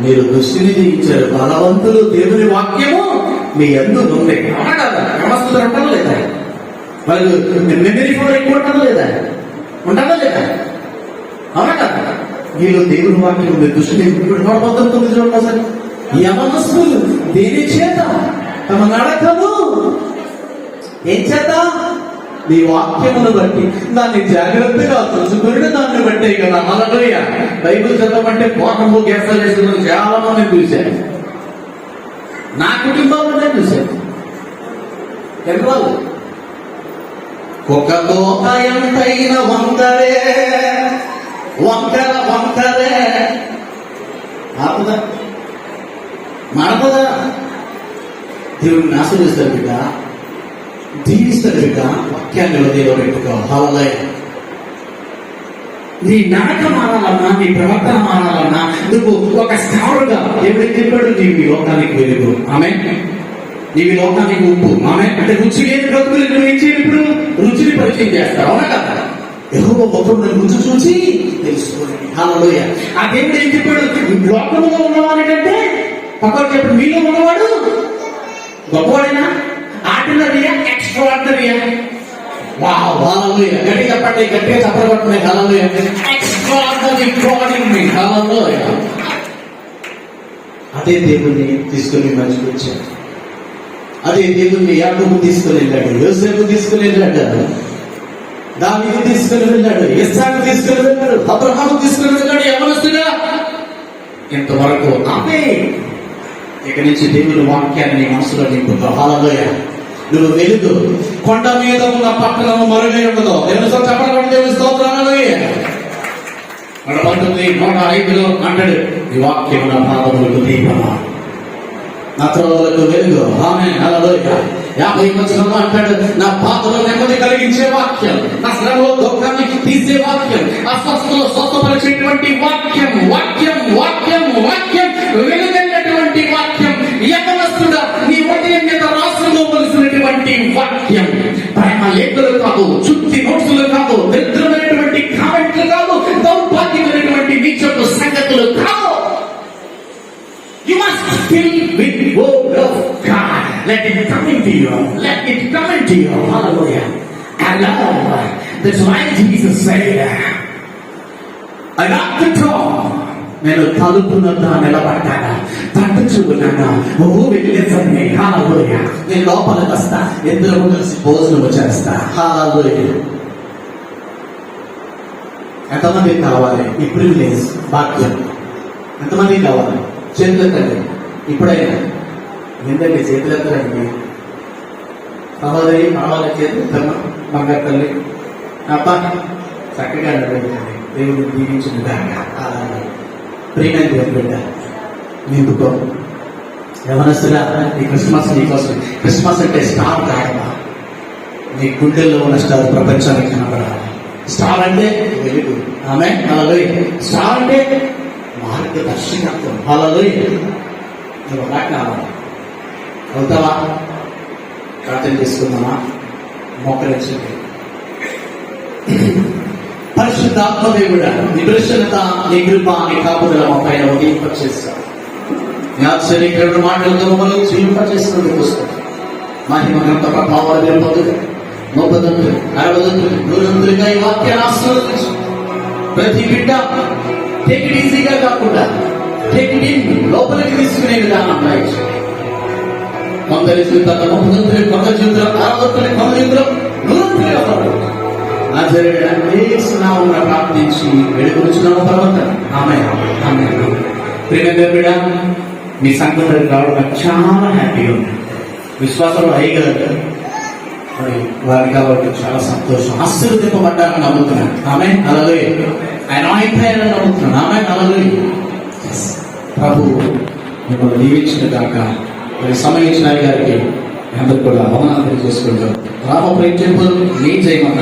మీరు దృష్టిని జయించారు. బలవంతులు దేవుని వాక్యము మీ యందు ఉంది. అవునా కదా? యవనస్తులు ఉంటారా లేదా? వాళ్ళు మెమరీ ఫోన్ ఎక్కువ ఉంటారా లేదా? ఉంటారా లేదా? అవునా కదా? మీరు దేవుని వాక్యం మీ దృష్టిని 19 సార్. యవనస్తులు దేని చేత తమ నడకను ఏం చేద్దాం? నీ వాక్యమును బట్టి దాన్ని జాగ్రత్తగా తెలుసుకుని దాన్ని బట్టే కదా. హల్లెలూయా. బైబిల్ చదవమంటే కోటము గ్యాసాలు వేసుకుని చాలా మంది చూశాను. నా కుటుంబంలోనే చూశాను. ఎన్నోళ్ళు ఒక తోట ఎంతైన వంకరే వంకర వంకరే ఆపుదా మారదా? దేవుడిని ఆశీర్వదిస్తాడు బిడ్డ, దీవిస్తాడు బిడ్డ. వాక్యాన్ని హృదయంలో పెట్టుకో. హల్లెలూయా. నీ నడక మారాలన్నా, నీ ప్రవర్తన మారాలన్నా నువ్వు ఒక స్టారుగా దేవుడికి చెప్పాడు. నీవు ఈ లోకానికి వెలుగు. ఆమేన్. నీవు ఈ లోకానికి ఉప్పు. ఆమేన్. అంటే రుచి లేని బ్రతుకులు నువ్వు ఏం చేయాలి? ఇప్పుడు రుచిని పరిచయం చేస్తావు. అవునా కదా? యెహోవా మొత్తం రుచి చూసి తెలుసుకోండి. హల్లెలూయా. ఆ దేవుడు ఏం చెప్పాడు? లోకంలో ఉన్నవాడంటే పక్కన చెప్పాడు, మీలో ఉన్నవాడు గొప్పవాడైనా ఆర్డినరీయా ఎక్స్ట్రాడినరీయా? వావ్. హల్లెలూయా. గట్టిగా చెప్పండి, గట్టిగా చెప్పబడుతున్నాయి. హల్లెలూయా. Extraordinary God in me. హల్లెలూయా. అదే దేవుణ్ణి తీసుకుని మంచిగా వచ్చాడు. అదే దేవుణ్ణి యాకోబు తీసుకుని వెళ్ళాడు, యోసేపు తీసుకుని వెళ్ళాడు, దావీదు తీసుకుని వెళ్ళాడు, ఇస్సాకు తీసుకుని వెళ్ళాడు, అబ్రహాము తీసుకుని వెళ్ళాడు. యవనస్తుడా ఇంతవరకు ఆపే. ఇక నుంచి దేవుని వాక్యాన్ని నీ మనసులో నింపుకో. హల్లెలూయా. నువ్వు వెలుగు. కొండ మీద ఉన్న పట్టణము మరుగై ఉండదు. దేవుని చెప్పడం దేవుని స్తోత్రం. హల్లెలూయా. 119:105 అంటాడు, ఈ వాక్యం నా పాదములకు దీపము, నా త్రోవలకు వెలుగు. ఆమేన్. హల్లెలూయా. 50 అంటాడు, నా పాదములకు నెమ్మది కలిగించే వాక్యం, నా శ్రమలో దుఃఖాన్ని తీసే వాక్యం, అస్వస్థతలో స్వస్థపరిచేటువంటి వాక్యం, వాక్యం వాక్యం వాక్యం, వెలుగైనటువంటి వాక్యం. యవనస్తుడా, నీ హృదయం మీద రాసుకోవలసినటువంటి వాక్యం. ప్రేమ లేఖలు కాదు, చుట్టి నోట్సులు కాదు, దరిద్రమైనటువంటి కామెంట్లు కాదు, దౌర్భాగ్యమైనటువంటి నీచపు సంగతులు కాదు. You must fill with the word of God. Let it come into you. Let it come into you. Hallelujah. Allah. That's why Jesus said, I got the door. నేను తలుపునొద్ద నిలబడ్డాను, తట్టుచు ఉన్నాను. వెళ్ళేసండి. హల్లెలూయా. నేను లోపలికి వస్తా, ఇద్దరు కలిసి భోజనం చేస్తా. హల్లెలూయా. ఎంతమందికి కావాలి ఈ ప్రివిలేజ్, భాగ్యం? ఎంతమందికి కావాలి? చేతులెత్తండి. ఇప్పుడైనా ఎందుకంటే చేతులెత్తరండి. సహోదరి కావాలి, చేతులెత్తమ్మ. బంగారు తల్లి అప్ప చక్కగా నడవండి. దేవుడు దీవించిన దాకా. ప్రియమైన బిడ్డ నింపుకో. యవనస్తుడా, ఈ క్రిస్మస్ నీకోసం. క్రిస్మస్ అంటే స్టార్ కాదా? నీ గుండెల్లో ఉన్న స్టార్ ప్రపంచానికి కనపడాలి. స్టార్ అంటే వెలుగు. ఆమేన్. హల్లెలూయా. స్టార్ అంటే మార్గదర్శకత్వం. హల్లెలూయా. నువ్వు అలా కావాలి. అవుతావా? ప్రార్థన చేసుకుందామా? మోకరించండి. పరిశుద్ధాత్మ దేవుడా, నీ పరిశుద్ధత, నీ కృప, నీ కాపుదల మా పైన ఉదయింపచేస్తావు. నీ ఆశ్చర్యకరమైన మాటలతో మమ్మల్ని జీవింపచేస్తున్నందుకు వస్తుంది. మహిమ ఘనత ప్రభావాలు నింపదు, నొప్పదంతులు, 60 100 ఈ వాక్యాన్ని ఆశీర్వదించు. ప్రతి బిడ్డ టేక్ ఇట్ ఈజీగా కాకుండా టేక్ ఇట్ ఇన్, లోపలికి తీసుకునే విధానం కొందరి జీవితాల్లో 30 కొందరి జీవితంలో 60 కొందరి జీవితంలో 100 నామమున ప్రార్థించి వేడుకొనుచున్నాము పర్వత. ఆమేన్ ఆమేన్. ప్రియమైన బిడ్డ, మీ సంఘం దగ్గరికి రావడం నాకు చాలా హ్యాపీగా ఉంది. విశ్వాసంలో అయ్యగలరు మరి వారికి కాబట్టి చాలా సంతోషం. ఆశీర్వదింపబడ్డారని నమ్ముతున్నాను. ఆమేన్ హల్లెలూయా. ఆయన అయిపోయారని నమ్ముతున్నాను. ఆమేన్ హల్లెలూయా. ప్రభు మిమ్మల్ని దీవించిన దాకా మరి సమయించిన గారికి అందరూ కూడా అవమానం చేసుకుంటారు. రామ ప్రేమ నీ జయమన్న